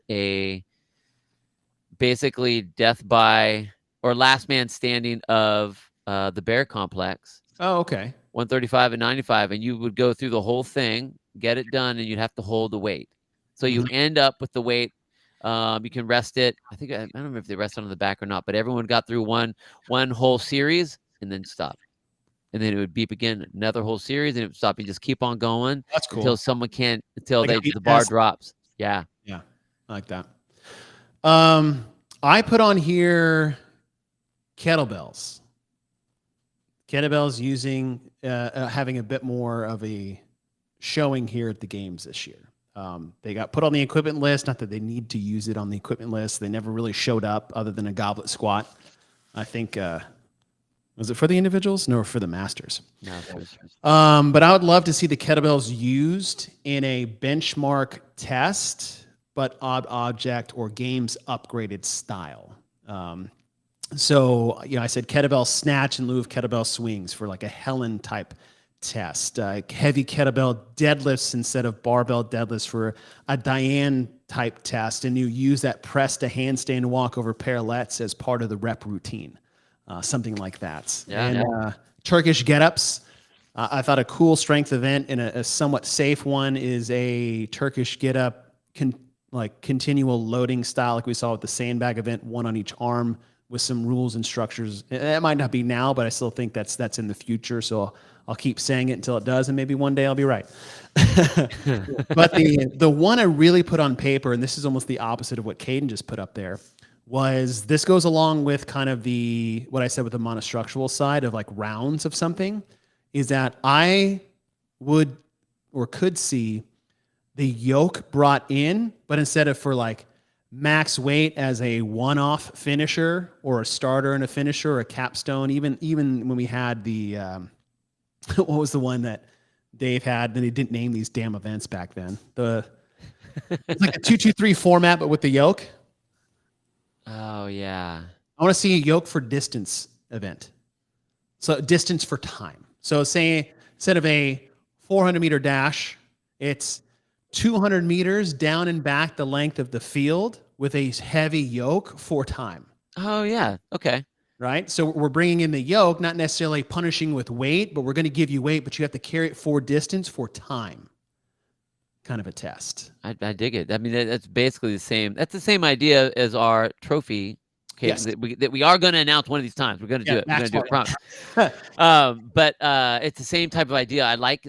basically death by or last man standing of the Bear Complex. Oh, okay. 135 and 95, and you would go through the whole thing, get it done, and you'd have to hold the weight. So you end up with the weight. You can rest it. I don't remember if they rested on the back or not, but everyone got through one whole series and then stop. And then it would beep again, another whole series, and it would stop. You just keep on going. That's cool. Until someone can't, the bar drops. Yeah. Yeah. I like that. I put on here kettlebells. Kettlebells using, having a bit more of a showing here at the games this year. They got put on the equipment list. Not that they need to use it on the equipment list. They never really showed up other than a goblet squat. I think, was it for the individuals? No, for the masters. No, but I would love to see the kettlebells used in a benchmark test, but odd object or games upgraded style. So, I said kettlebell snatch in lieu of kettlebell swings for like a Helen type test. Heavy kettlebell deadlifts instead of barbell deadlifts for a Diane type test. And you use that press to handstand walk over parallettes as part of the rep routine. Something like that. Yeah, and Turkish get-ups. I thought a cool strength event and a somewhat safe one is a Turkish get-up, continual loading style like we saw with the sandbag event, one on each arm, with some rules and structures. It might not be now, but I still think that's in the future. So I'll keep saying it until it does, and maybe one day I'll be right. But the one I really put on paper, and this is almost the opposite of what Caden just put up there, was this goes along with kind of what I said with the monostructural side of like rounds of something, is that I would or could see the yoke brought in, but instead of for like max weight as a one-off finisher or a starter and a finisher or a capstone, even when we had the what was the one that Dave had, then he didn't name these damn events back then. It's like a 2-2-3 format, but with the yoke. Oh yeah. I want to see a yoke for distance event. So distance for time. So say instead of a 400-meter dash, it's 200 meters down and back the length of the field with a heavy yoke for time. Oh, yeah. Okay. Right? So we're bringing in the yoke, not necessarily punishing with weight, but we're going to give you weight, but you have to carry it for distance for time. Kind of a test. I dig it. I mean, that's basically the same. That's the same idea as our trophy. Okay, yes. that we are going to announce one of these times. We're going to do it. We're going to do it. Promise. But it's the same type of idea. I like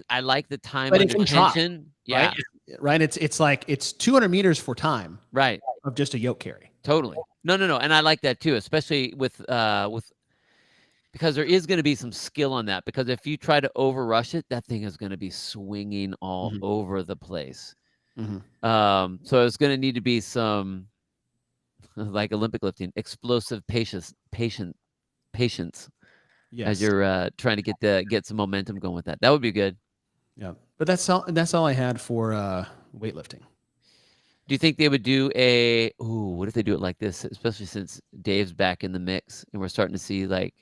the time under tension. Yeah. Right. It's like it's 200 meters for time. Right. Of just a yoke carry. Totally. No. And I like that too, especially with because there is going to be some skill on that. Because if you try to overrush it, that thing is going to be swinging all over the place. Mm-hmm. So it's going to need to be some, like Olympic lifting, explosive patience. Yes. As you're trying to get some momentum going with that. That would be good. Yeah, but that's all I had for weightlifting. Do you think they would do what if they do it like this, especially since Dave's back in the mix and we're starting to see like,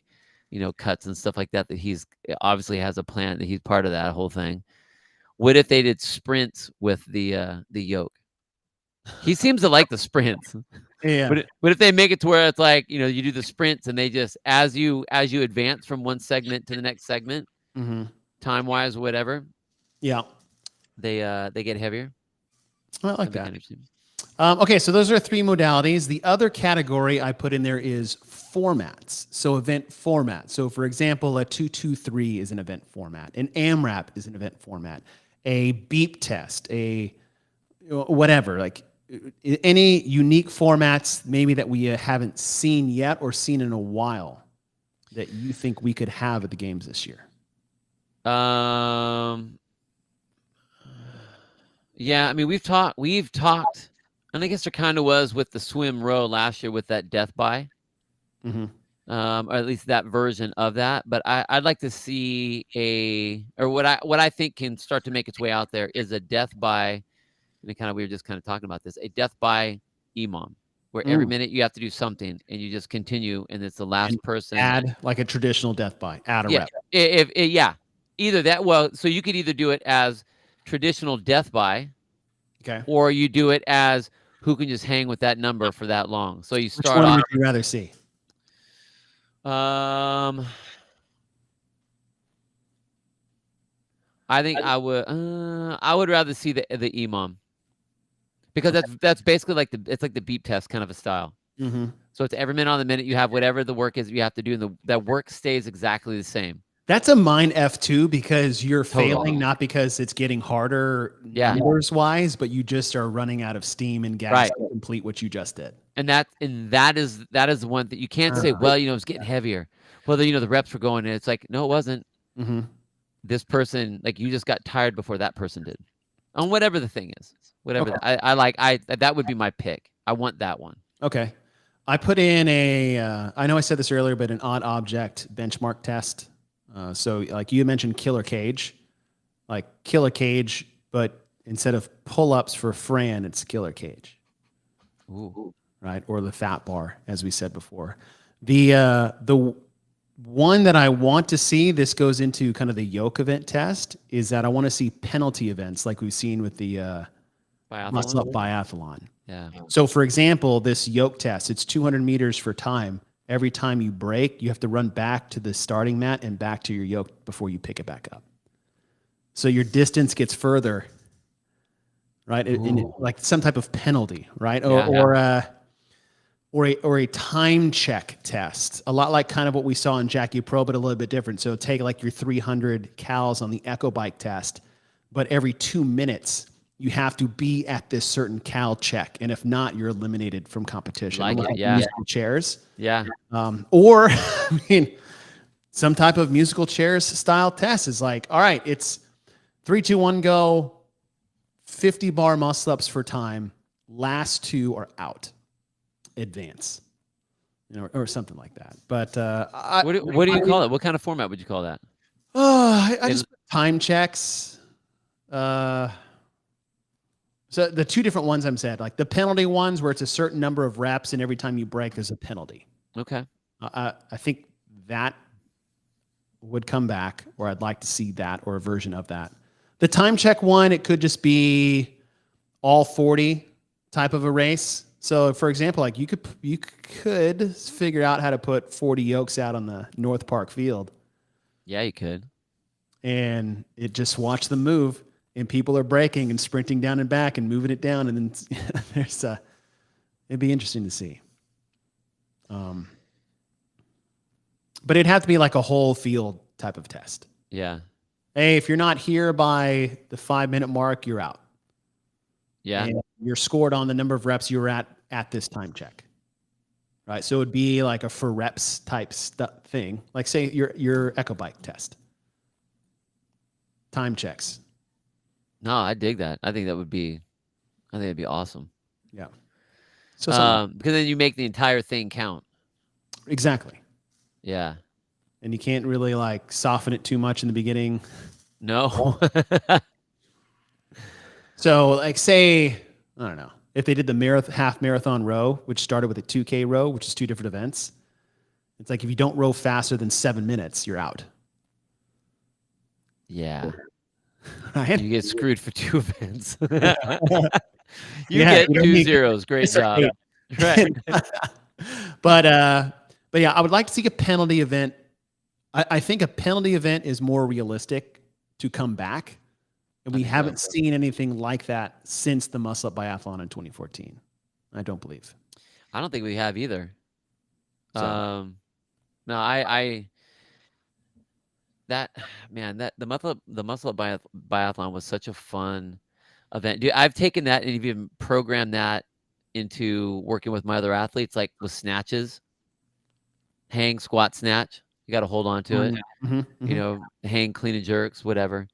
cuts and stuff like that he's obviously has a plan, that he's part of that whole thing. What if they did sprints with the yoke? He seems to like the sprints. Yeah. But if they make it to where it's like, you do the sprints and they just, as you advance from one segment to the next segment, time-wise or whatever. Yeah. They get heavier. I like that. Okay, so those are 3 modalities. The other category I put in there is formats. So event format. So for example, a 2-2-3 is an event format. An AMRAP is an event format. A beep test, a whatever, like any unique formats maybe that we haven't seen yet or seen in a while that you think we could have at the games this year. Yeah, I mean, we've talked, and I guess there kind of was with the swim row last year with that death by, or at least that version of that. But I'd like to see what I think can start to make its way out there is a death by, and we were just kind of talking about this, a death by EMOM, where every minute you have to do something and you just continue, and it's the last person. Add like a traditional death by, add a rep. Either that. Well, so you could either do it as traditional death by, okay, or you do it as who can just hang with that number for that long. So you start. Which one would you rather see? I think I would rather see the EMOM, because that's basically like it's like the beep test kind of a style. So it's every minute on the minute you have whatever the work is you have to do, and that work stays exactly the same. That's a mind F too, because you're failing, not because it's getting harder numbers wise, but you just are running out of steam and gas to complete what you just did. And that is the one that you can't say, well, it's getting heavier. Well, the reps were going, and it's like, no, it wasn't. This person, like, you just got tired before that person did. On whatever the thing is, whatever. Okay. That would be my pick. I want that one. Okay. I put in I know I said this earlier, but an odd object benchmark test. So like you mentioned killer cage, but instead of pull-ups for Fran, it's killer cage. Ooh. Right? Or the fat bar, as we said before. The one that I want to see, this goes into kind of the yoke event test, is that I want to see penalty events like we've seen with the muscle up biathlon. Yeah. So for example, this yoke test, it's 200 meters for time. Every time you break, you have to run back to the starting mat and back to your yoke before you pick it back up. So your distance gets further, right? Like some type of penalty, right? Or a time check test, a lot like kind of what we saw in Jackie Pro, but a little bit different. So take like your 300 cals on the Echo Bike test, but every 2 minutes you have to be at this certain cal check, and if not, you're eliminated from competition. Like musical chairs, or I mean, some type of musical chairs style test is like, all right, it's 3, 2, 1, go, 50 bar muscle ups for time, last 2 are out. Advance, or something like that. But what do you call it? What kind of format would you call that? I just time checks. So the two different ones I'm said, like the penalty ones where it's a certain number of reps and every time you break there's a penalty. Okay. I think that would come back, or I'd like to see that, or a version of that. The time check one, it could just be all 40 type of a race. So, for example, like you could figure out how to put 40 yokes out on the North Park field. Yeah, you could. And it just watch them move, and people are breaking and sprinting down and back and moving it down, and then it'd be interesting to see. But it'd have to be like a whole field type of test. Yeah. Hey, if you're not here by the 5-minute mark, you're out. Yeah. And you're scored on the number of reps you were at this time check. Right. So it would be like a for reps type thing. Like say your Echo Bike test. Time checks. No, I dig that. I think it'd be awesome. Yeah. So because then you make the entire thing count. Exactly. Yeah. And you can't really like soften it too much in the beginning. No. So like say, I don't know, if they did the half marathon row, which started with a 2K row, which is 2 different events. It's like if you don't row faster than 7 minutes, you're out. Yeah. Right? You get screwed for 2 events. you get 2 zeros. Great job. Right. But yeah, I would like to see a penalty event. I think a penalty event is more realistic to come back. And we haven't seen anything like that since the Muscle Up Biathlon in 2014. I don't believe. I don't think we have either. So. No, the Muscle Up Biathlon was such a fun event. Dude, I've taken that and even programmed that into working with my other athletes, like with snatches, hang, squat, snatch. You got to hold on to it. Mm-hmm. You know, hang, clean and jerks, whatever.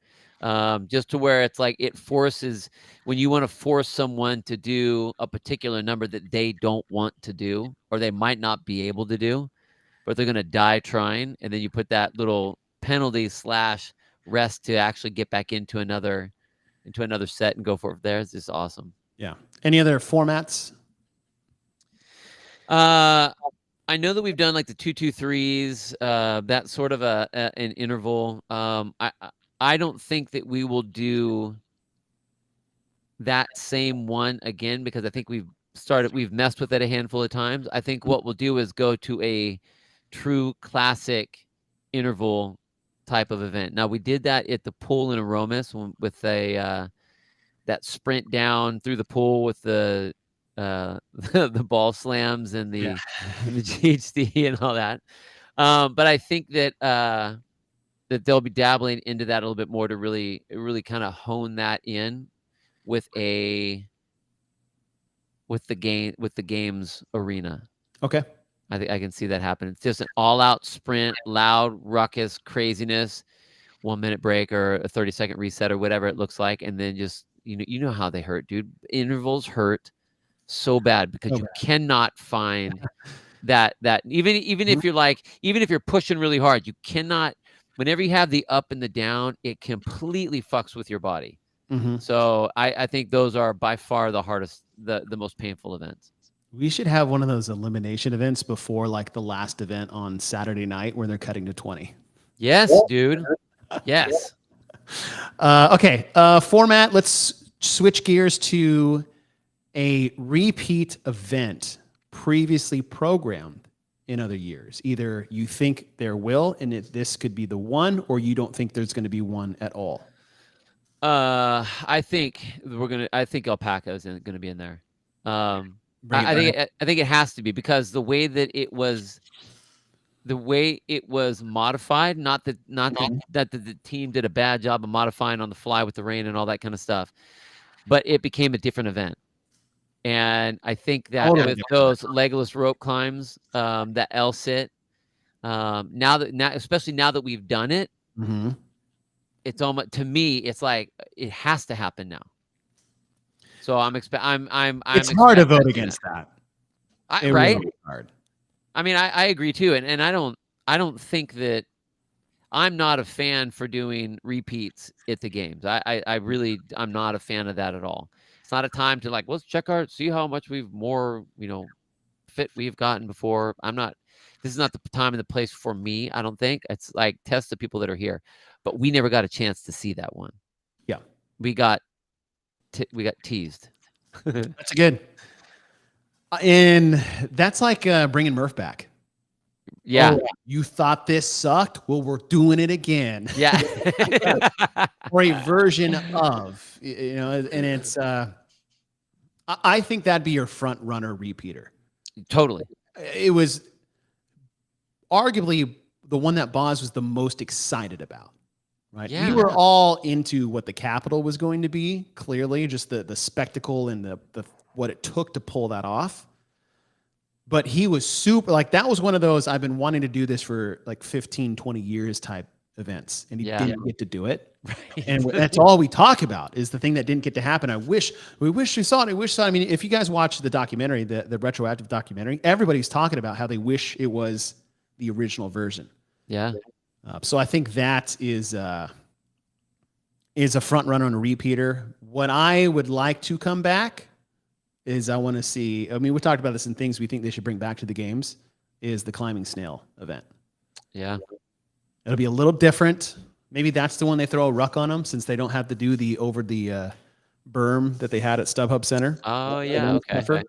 Just to where it's like it forces, when you want to force someone to do a particular number that they don't want to do, or they might not be able to do, but they're going to die trying. And then you put that little penalty / rest to actually get back into another set and go for it there. It's just awesome. Yeah. Any other formats? I know that we've done like the 2-2-3s, that sort of an interval. I don't think that we will do that same one again, because I think we've messed with it a handful of times. I think what we'll do is go to a true classic interval type of event. Now, we did that at the pool in Aromas with that sprint down through the pool with the ball slams and the GHD and all that. But I think that they'll be dabbling into that a little bit more to really kind of hone that in with the games arena. Okay. I think I can see that happen. It's just an all-out sprint, loud, ruckus, craziness, 1 minute break or a 30-second reset or whatever it looks like, and then just you know how they hurt, dude. Intervals hurt so bad because you cannot find that even if you're pushing really hard, you cannot. Whenever you have the up and the down, it completely fucks with your body. Mm-hmm. So I think those are by far the hardest, the most painful events. We should have one of those elimination events before like the last event on Saturday night where they're cutting to 20. Yes, dude. Yes. Okay. Format. Let's switch gears to a repeat event previously programmed in other years. Either you think there will, and this could be the one, or you don't think there's going to be one at all. I think alpaca is going to be in there. I think it has to be, because the way it was modified, not that the team did a bad job of modifying on the fly with the rain and all that kind of stuff, but it became a different event. And I think that with those legless rope climbs, that L sit, especially now that we've done it, it's almost, to me, it's like it has to happen now. So it's hard to vote against that. Right? Really hard. I mean, I agree too, and I don't think that, I'm not a fan for doing repeats at the games. I'm not a fan of that at all. It's not a time to like, let's see how much fit we've gotten before. This is not the time and the place for me. I don't think. It's like, test the people that are here, but we never got a chance to see that one. Yeah, we got teased. That's good. And that's like bringing Murph back. Yeah. Oh, you thought this sucked? Well, we're doing it again. Yeah. Or a version of, and it's, I think that'd be your front runner repeater. Totally. It was arguably the one that Boz was the most excited about, right? Yeah. We were all into what the Capitol was going to be, clearly, just the spectacle and the what it took to pull that off. But he was super, like, that was one of those, I've been wanting to do this for like 15, 20 years type events, and he didn't get to do it. Right. And that's all we talk about, is the thing that didn't get to happen. We wish we saw it. I mean, if you guys watch the documentary, the retroactive documentary, everybody's talking about how they wish it was the original version. Yeah. So I think that is a front runner and a repeater. What I would like to come back is, I want to see, I mean, we talked about this in things we think they should bring back to the games, is the climbing snail event. Yeah. It'll be a little different. Maybe that's the one they throw a ruck on them, since they don't have to do the over the berm that they had at StubHub Center. Oh, yeah. Okay.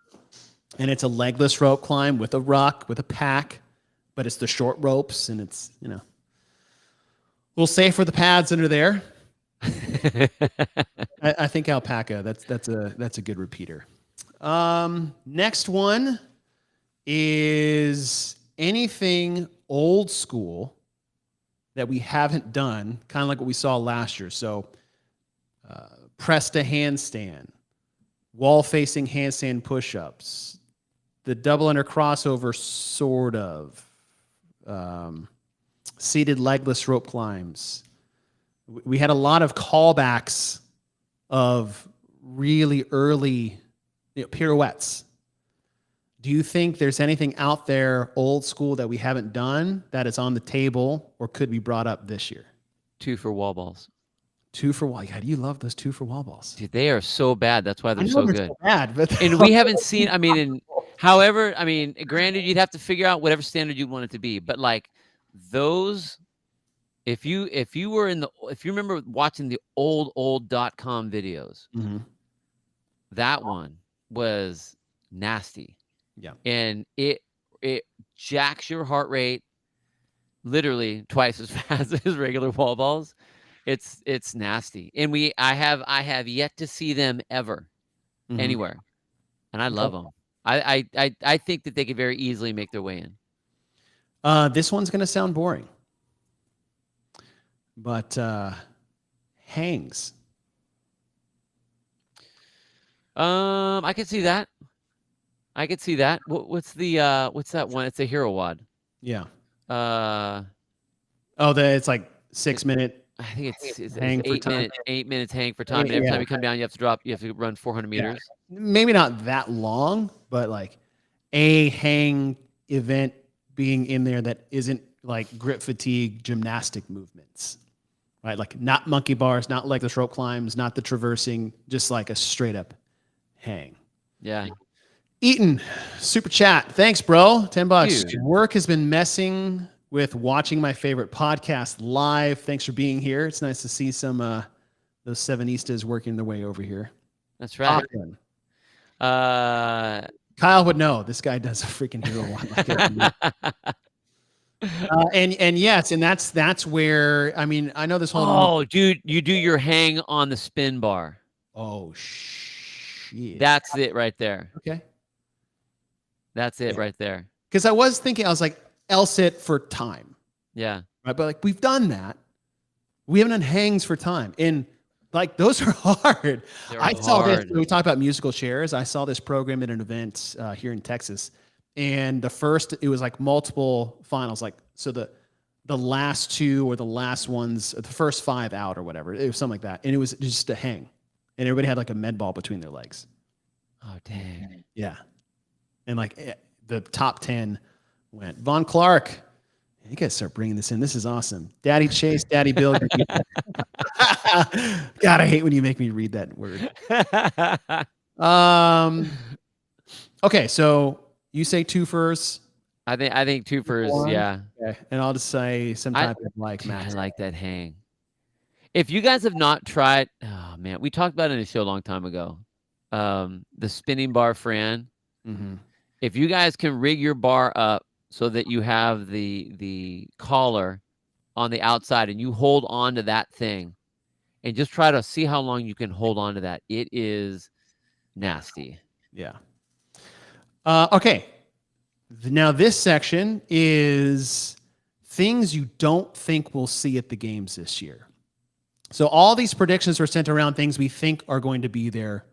And it's a legless rope climb with a ruck, with a pack, but it's the short ropes, and it's, a little safe for the pads under there. I think alpaca, that's a good repeater. Next one is anything old school that we haven't done, kind of like what we saw last year. So, press to handstand, wall facing handstand push-ups, the double under crossover, sort of, seated legless rope climbs. We had a lot of callbacks of really early pirouettes. Do you think there's anything out there old school that we haven't done that is on the table or could be brought up this year? 2 for wall balls. 2 for wall. God, you love those 2 for wall balls. Dude, they are so bad. That's why they're so good. So bad, but and we haven't seen, however, granted, you'd have to figure out whatever standard you want it to be, but like those, if you remember watching the old .com videos, that one was nasty. Yeah. And it jacks your heart rate literally twice as fast as regular wall balls. It's nasty. And I have yet to see them ever anywhere. And I love them. I think that they could very easily make their way in. This one's going to sound boring, but hangs. I could see that. What's that one? It's a hero wad. Yeah. It's like 6 minute. I think it's 8 minutes hang for time. And every time you come down, you have to run 400 meters. Yeah. Maybe not that long, but like a hang event being in there that isn't like grip fatigue gymnastic movements, right? Like not monkey bars, not legless rope climbs, not the traversing, just like a straight up hang. Yeah. Eaton, super chat. Thanks, bro. $10. Dude. Work has been messing with watching my favorite podcast live. Thanks for being here. It's nice to see some those Sevenistas working their way over here. That's right. Kyle would know. This guy does a freaking hero one. And yes, and that's where, I mean, I know this whole. Oh, dude, you do your hang on the spin bar. Oh shit. That's it right there. Okay. That's it right there. Because I was thinking, I was like, L-sit for time. Yeah. Right. But like, we've done that. We haven't done hangs for time. And like, those are hard. I saw this. We talked about musical chairs. I saw this program at an event here in Texas. And it was like multiple finals. Like, so the last two or the last ones, the first 5 out or whatever. It was something like that. And it was just a hang. And everybody had like a med ball between their legs. Oh, dang. Yeah. And like the top 10 went. Von Clark. You guys start bringing this in. This is awesome. Daddy Chase, Daddy Bill. God, I hate when you make me read that word. Okay, so you say twofers. I think twofers, yeah. Okay. And I'll just say some type of like max. I like that hang. If you guys have not tried, oh man, we talked about it in a show a long time ago. The spinning bar Fran. Mm-hmm. If you guys can rig your bar up so that you have the collar on the outside and you hold on to that thing and just try to see how long you can hold on to that. It is nasty. Yeah. Okay. Now this section is things you don't think we'll see at the games this year. So all these predictions were centered around things we think are going to be there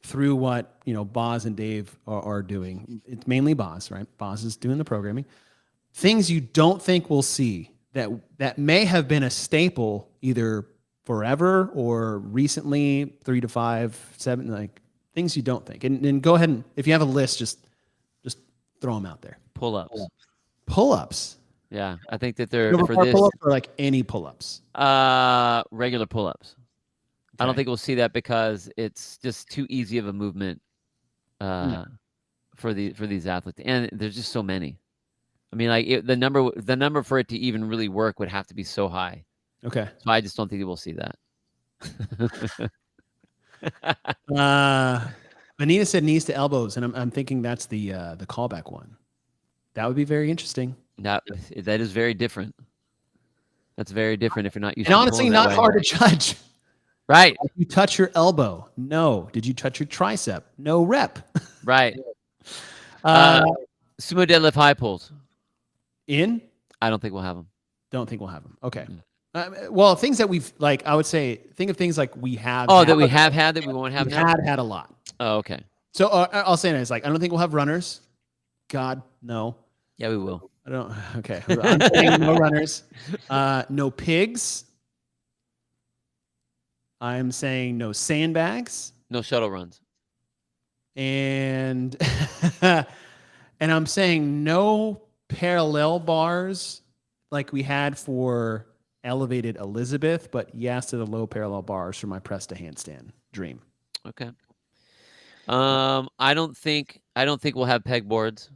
through what, Boz and Dave are doing. It's mainly Boz, right? Boz is doing the programming. Things you don't think we'll see that may have been a staple either forever or recently, 3 to 5, 7, like things you don't think. And go ahead and if you have a list, just throw them out there. Pull-ups. Pull-ups. Yeah, I think that they're for this. Pull-ups or like any pull-ups? Regular pull-ups. I don't think we'll see that because it's just too easy of a movement for these athletes, and there's just so many. I mean, like the number for it to even really work would have to be so high. Okay. So I just don't think we'll see that. Anita said knees to elbows, and I'm thinking that's the callback one. That would be very interesting. That is very different. That's very different if you're not used and to honestly not hard to judge. Right. Did you touch your elbow? No. Did you touch your tricep? No rep. Right. Sumo deadlift high pulls. In? I don't think we'll have them. Don't think we'll have them. Okay. Well, things that we've like, I would say, think of things like we have. Oh, that we have had that we won't have now? Had a lot. Oh, okay. So I'll say this, like, I don't think we'll have runners. God, no. Yeah, we will. I don't. Okay. I'm saying no runners. No pigs. I'm saying no sandbags. No shuttle runs. And and I'm saying no parallel bars like we had for elevated Elizabeth, but yes to the low parallel bars for my press to handstand dream. Okay. I don't think we'll have pegboards.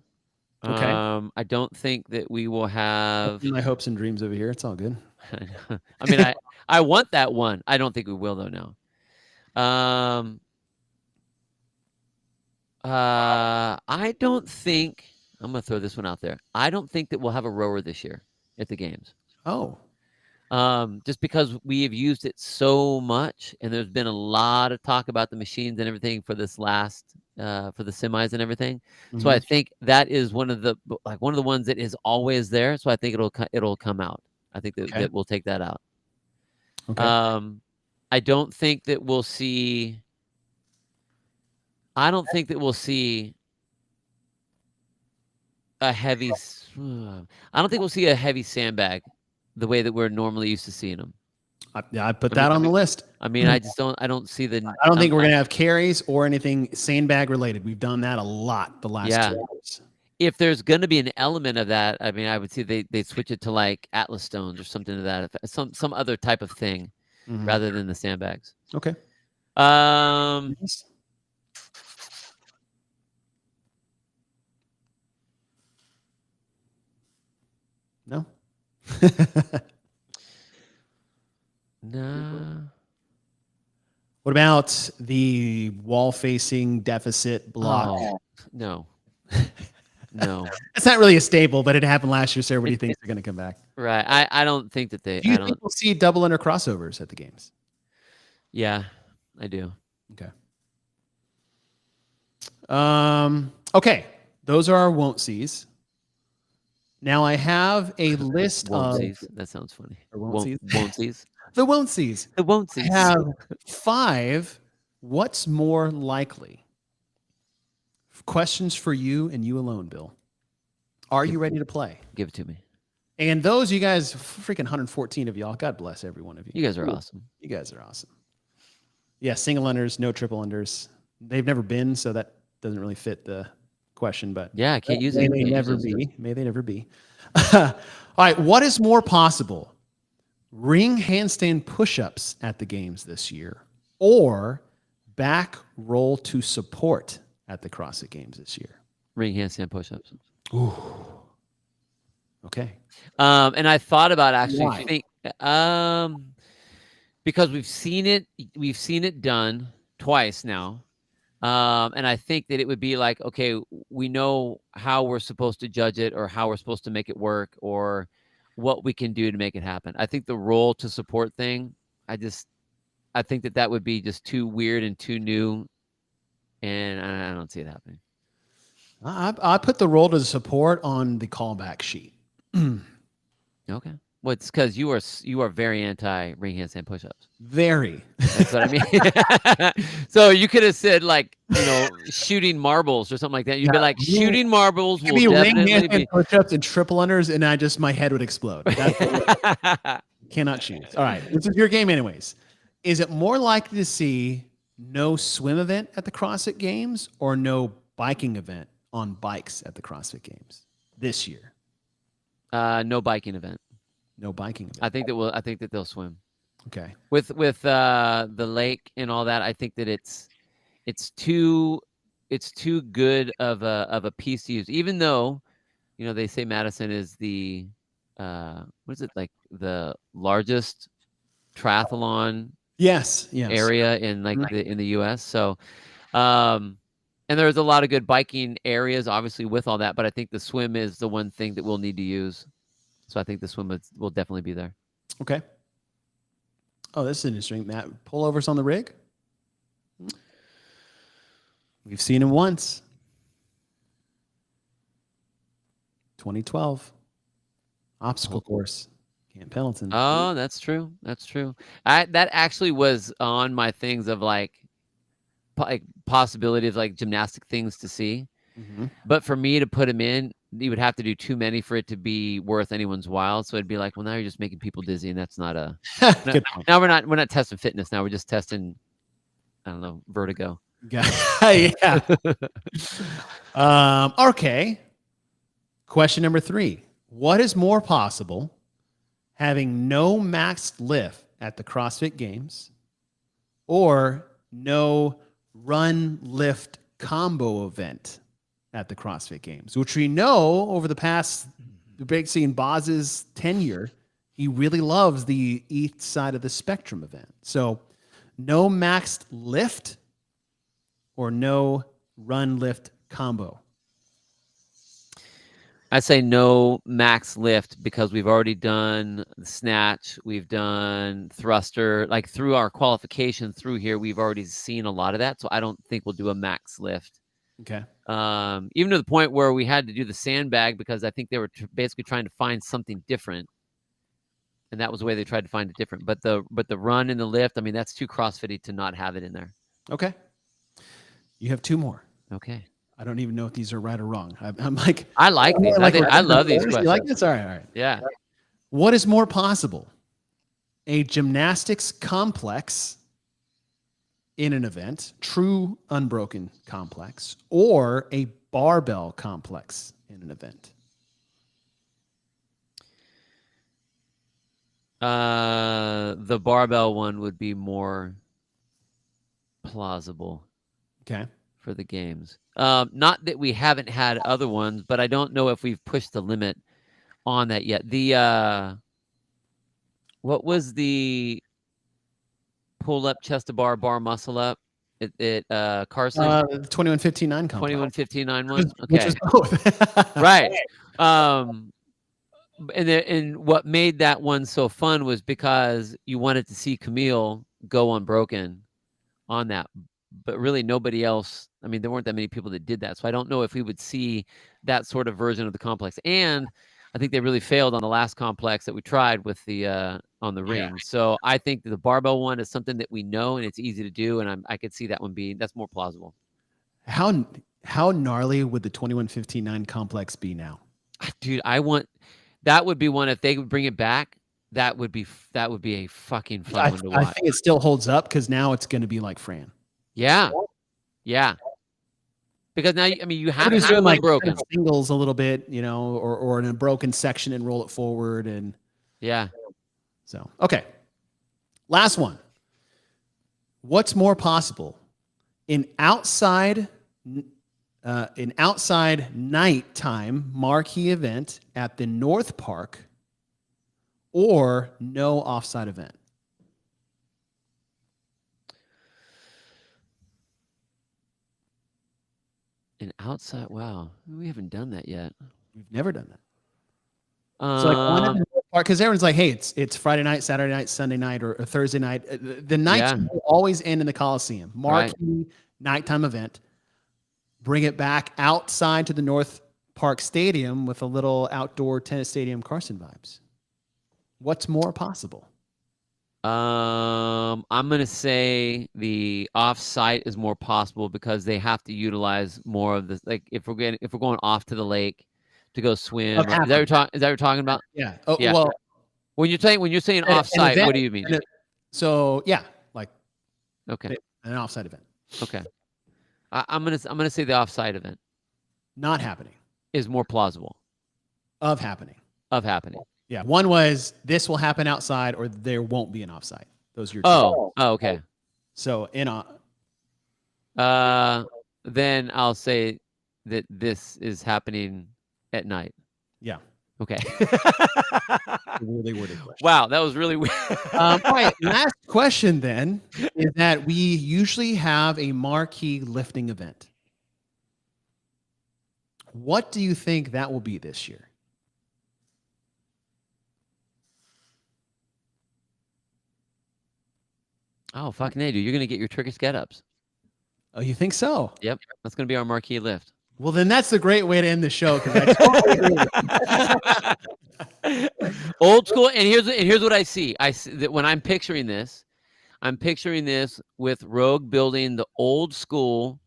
Okay. I don't think that we will have my hopes and dreams over here. It's all good. I mean, I want that one. I don't think we will though now. I don't think I'm gonna throw this one out there. I don't think that we'll have a rower this year at the games. Oh. Just because we have used it so much, and there's been a lot of talk about the machines and everything for this last for the semis and everything. Mm-hmm. So I think that is one of the ones that is always there. So I think it'll come out. I think that we'll take that out. Okay. I don't think that we'll see. I don't think that we'll see a heavy. I don't think we'll see a heavy sandbag the way that we're normally used to seeing them. I put that on the list. I mean, I just don't. I don't see the. I don't think we're gonna have carries or anything sandbag related. We've done that a lot the last 2 years. If there's going to be an element of that, I mean, I would see they switch it to like Atlas stones or something to that effect, some other type of thing, rather than the sandbags. Okay. No. Nah. What about the wall-facing deficit block? Oh, no. No. It's not really a staple, but it happened last year, so everybody It, thinks they're going to come back. right. I don't think that they. Do you I think don't. we'll see double under crossovers at the games? Yeah, I do. Okay. Okay. Those are our won't sees. Now I have a list Won't of sees. That sounds funny. won't sees. Won't sees. The won't sees. The won't I sees. have 5. What's more likely? Questions for you and you alone, Bill. Are you ready to play? Give it to me. And those you guys, freaking 114 of y'all. God bless every one of you. You guys are awesome. You guys are awesome. Yeah, single unders, no triple unders. They've never been, so that doesn't really fit the question. But yeah, I can't use it. May they never be. May they never be. All right, what is more possible? Ring handstand push-ups at the games this year, or back roll to support at the CrossFit Games this year? Ring handstand push-ups. Ooh. Okay. And I thought about actually Why? because we've seen it done twice now. And I think that it would be like, okay, we know how we're supposed to judge it or how we're supposed to make it work or what we can do to make it happen. I think the roll to support thing, I think that would be just too weird and too new. And I don't see it happening. I put the roll to support on the callback sheet. Okay. Well, it's because you are very anti ring handstand push-ups. Very. That's what I mean. So you could have said like, shooting marbles or something like that. You'd be like, shooting marbles will definitely be push-ups and triple unders, and my head would explode. Cannot choose. All right, this is your game, anyways. Is it more likely to see no swim event at the CrossFit Games or no biking event on bikes at the CrossFit Games this year? No biking event. No biking event. I think that they'll swim. Okay. With the lake and all that, I think that it's too good of a piece to use. Even though, they say Madison is the what is it, like the largest triathlon Yes. area in in the US. So and there's a lot of good biking areas obviously with all that, but I think the swim is the one thing that we'll need to use. So I think the swim will definitely be there. Okay. Oh, this is interesting. Matt, pullovers on the rig? We've seen him once. 2012. Obstacle course. Camp Pendleton. Oh, that's true. That's true. That actually was on my things of like possibility of like gymnastic things to see. Mm-hmm. But for me to put him in, you would have to do too many for it to be worth anyone's while. So it'd be like, well, now you're just making people dizzy, and that's not a. Good point. Now we're not testing fitness. Now we're just testing, I don't know, vertigo. Yeah. Okay. Question number 3: what is more possible, having no maxed lift at the CrossFit Games, or no run lift combo event at the CrossFit Games, which we know over the past, basically in Boz's tenure, he really loves the east side of the spectrum event. So no maxed lift or no run lift combo? I say no max lift because we've already done the snatch. We've done thruster. Like through our qualification through here, we've already seen a lot of that. So I don't think we'll do a max lift. Okay. Even to the point where we had to do the sandbag because I think they were basically trying to find something different. And that was the way they tried to find it different. But the run and the lift, I mean, that's too CrossFit-y to not have it in there. Okay. You have 2 more. Okay. I don't even know if these are right or wrong. I'm like, I like these. I love these questions. You like this? All right. Yeah. What is more possible? A gymnastics complex in an event, true unbroken complex, or a barbell complex in an event? The barbell one would be more plausible. Okay. For the games. Not that we haven't had other ones, but I don't know if we've pushed the limit on that yet. The what was the pull up chest to bar muscle up? Carson. The 2159 complex. 2159 one. Which was both. Right. And what made that one so fun was because you wanted to see Camille go unbroken on that, but really nobody else. I mean, there weren't that many people that did that, so I don't know if we would see that sort of version of the complex. And I think they really failed on the last complex that we tried with the on the ring. So I think the barbell one is something that we know and it's easy to do, and I could see that one being that's more plausible. How gnarly would the 2159 complex be now? Dude, that would be one if they would bring it back. That would be a fucking fun one to watch. I think it still holds up because now it's going to be like Fran. Yeah. Because now, I mean, you have to doing like broken singles a little bit, you know, or in a broken section and roll it forward, and So okay, last one. What's more possible, an outside nighttime marquee event at the North Park, or no offsite event? An outside, wow, we haven't done that yet. We've never done that. So like one at the North Park, because everyone's like, hey, it's Friday night, Saturday night, Sunday night, or Thursday night. The nights will always end in the Coliseum. Marquee nighttime event. Bring it back outside to the North Park Stadium with a little outdoor tennis stadium Carson vibes. What's more possible? I'm gonna say the off-site is more possible because they have to utilize more of this. Like if we're going off to the lake to go swim, is that what you're talking about? Yeah. Well, when you're saying off-site, what do you mean? So yeah, like an off-site event. Okay. I'm gonna say the off-site event not happening is more plausible. Of happening. Yeah. One was this will happen outside or there won't be an offsite. Those are your two. Okay. So then I'll say that this is happening at night. Yeah. Okay. Really worded question. Wow, that was really weird. All right. Last question then is that we usually have a marquee lifting event. What do you think that will be this year? Oh, fucking A, dude. You're going to get your trickiest get-ups. Oh, you think so? Yep. That's going to be our marquee lift. Well, then that's a great way to end the show. I totally Old school. And here's what I see. I see that when I'm picturing this with Rogue building the old school.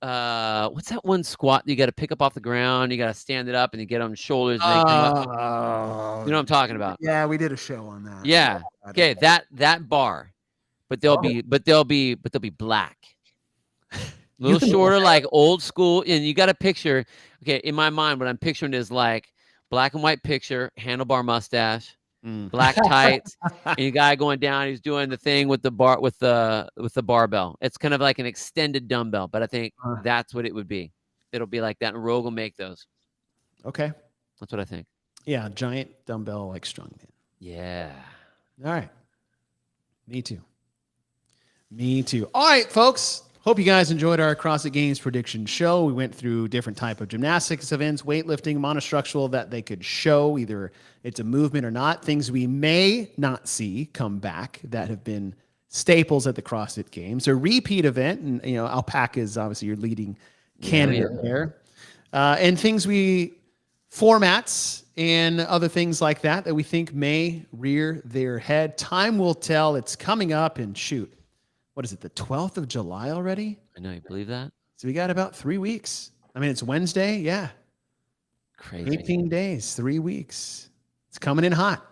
What's that one squat you got to pick up off the ground? You got to stand it up and you get on the shoulders. And come up. You know what I'm talking about? Yeah, we did a show on that. Yeah. Okay. That bar. But they'll be black. A little shorter, like old school. And you got a picture. Okay, in my mind, what I'm picturing is like black and white picture, handlebar mustache, black tights, and a guy going down. He's doing the thing with the bar with the barbell. It's kind of like an extended dumbbell, but I think that's what it would be. It'll be like that, and Rogue will make those. Okay, that's what I think. Yeah, giant dumbbell like strongman. Yeah. All right. Me too. All right, folks. Hope you guys enjoyed our CrossFit Games prediction show. We went through different type of gymnastics events, weightlifting, monostructural that they could show, either it's a movement or not, things we may not see come back that have been staples at the CrossFit Games. A repeat event, and Alpaca is obviously your leading candidate there. And formats and other things like that we think may rear their head. Time will tell. It's coming up, and shoot. What is it, the 12th of July already? I know, you believe that? So we got about 3 weeks. I mean, it's Wednesday. Yeah. Crazy. 18 days, 3 weeks. It's coming in hot.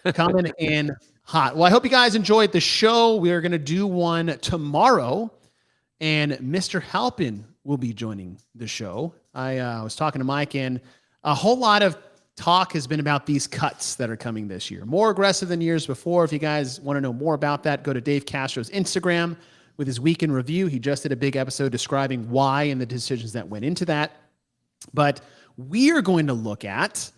Well, I hope you guys enjoyed the show. We are going to do one tomorrow, and Mr. Halpin will be joining the show. I was talking to Mike, and a whole lot of talk has been about these cuts that are coming this year. More aggressive than years before. If you guys want to know more about that, go to Dave Castro's Instagram with his week in review. He just did a big episode describing why and the decisions that went into that. But we are going to look at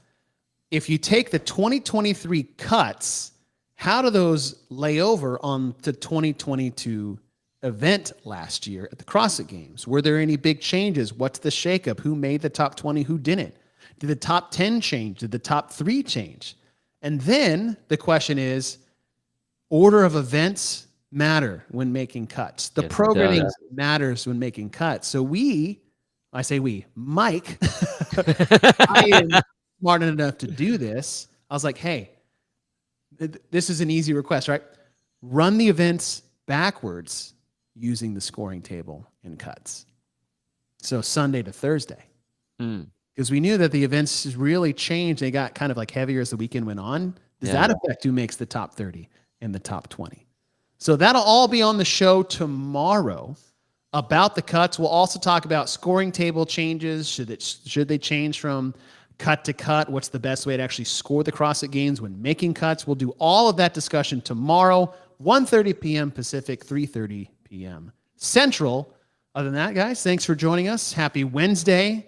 if you take the 2023 cuts, how do those lay over on the 2022 event last year at the CrossFit Games? Were there any big changes? What's the shakeup? Who made the top 20? Who didn't? Did the top 10 change? Did the top 3 change? And then the question is, order of events matter when making cuts. The programming matters when making cuts. So Mike, I am smart enough to do this. I was like, hey, this is an easy request, right? Run the events backwards using the scoring table and cuts. So Sunday to Thursday. Because we knew that the events really changed. They got kind of like heavier as the weekend went on. Does that affect who makes the top 30 and the top 20? So that'll all be on the show tomorrow about the cuts. We'll also talk about scoring table changes. Should they change from cut to cut? What's the best way to actually score the CrossFit Games when making cuts? We'll do all of that discussion tomorrow, 1:30 p.m. Pacific, 3:30 p.m. Central. Other than that, guys, thanks for joining us. Happy Wednesday.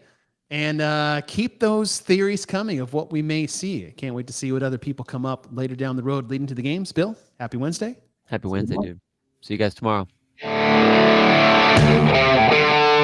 And keep those theories coming of what we may see. I can't wait to see what other people come up later down the road leading to the games. Bill, happy Wednesday. Happy Wednesday, dude. See you guys tomorrow.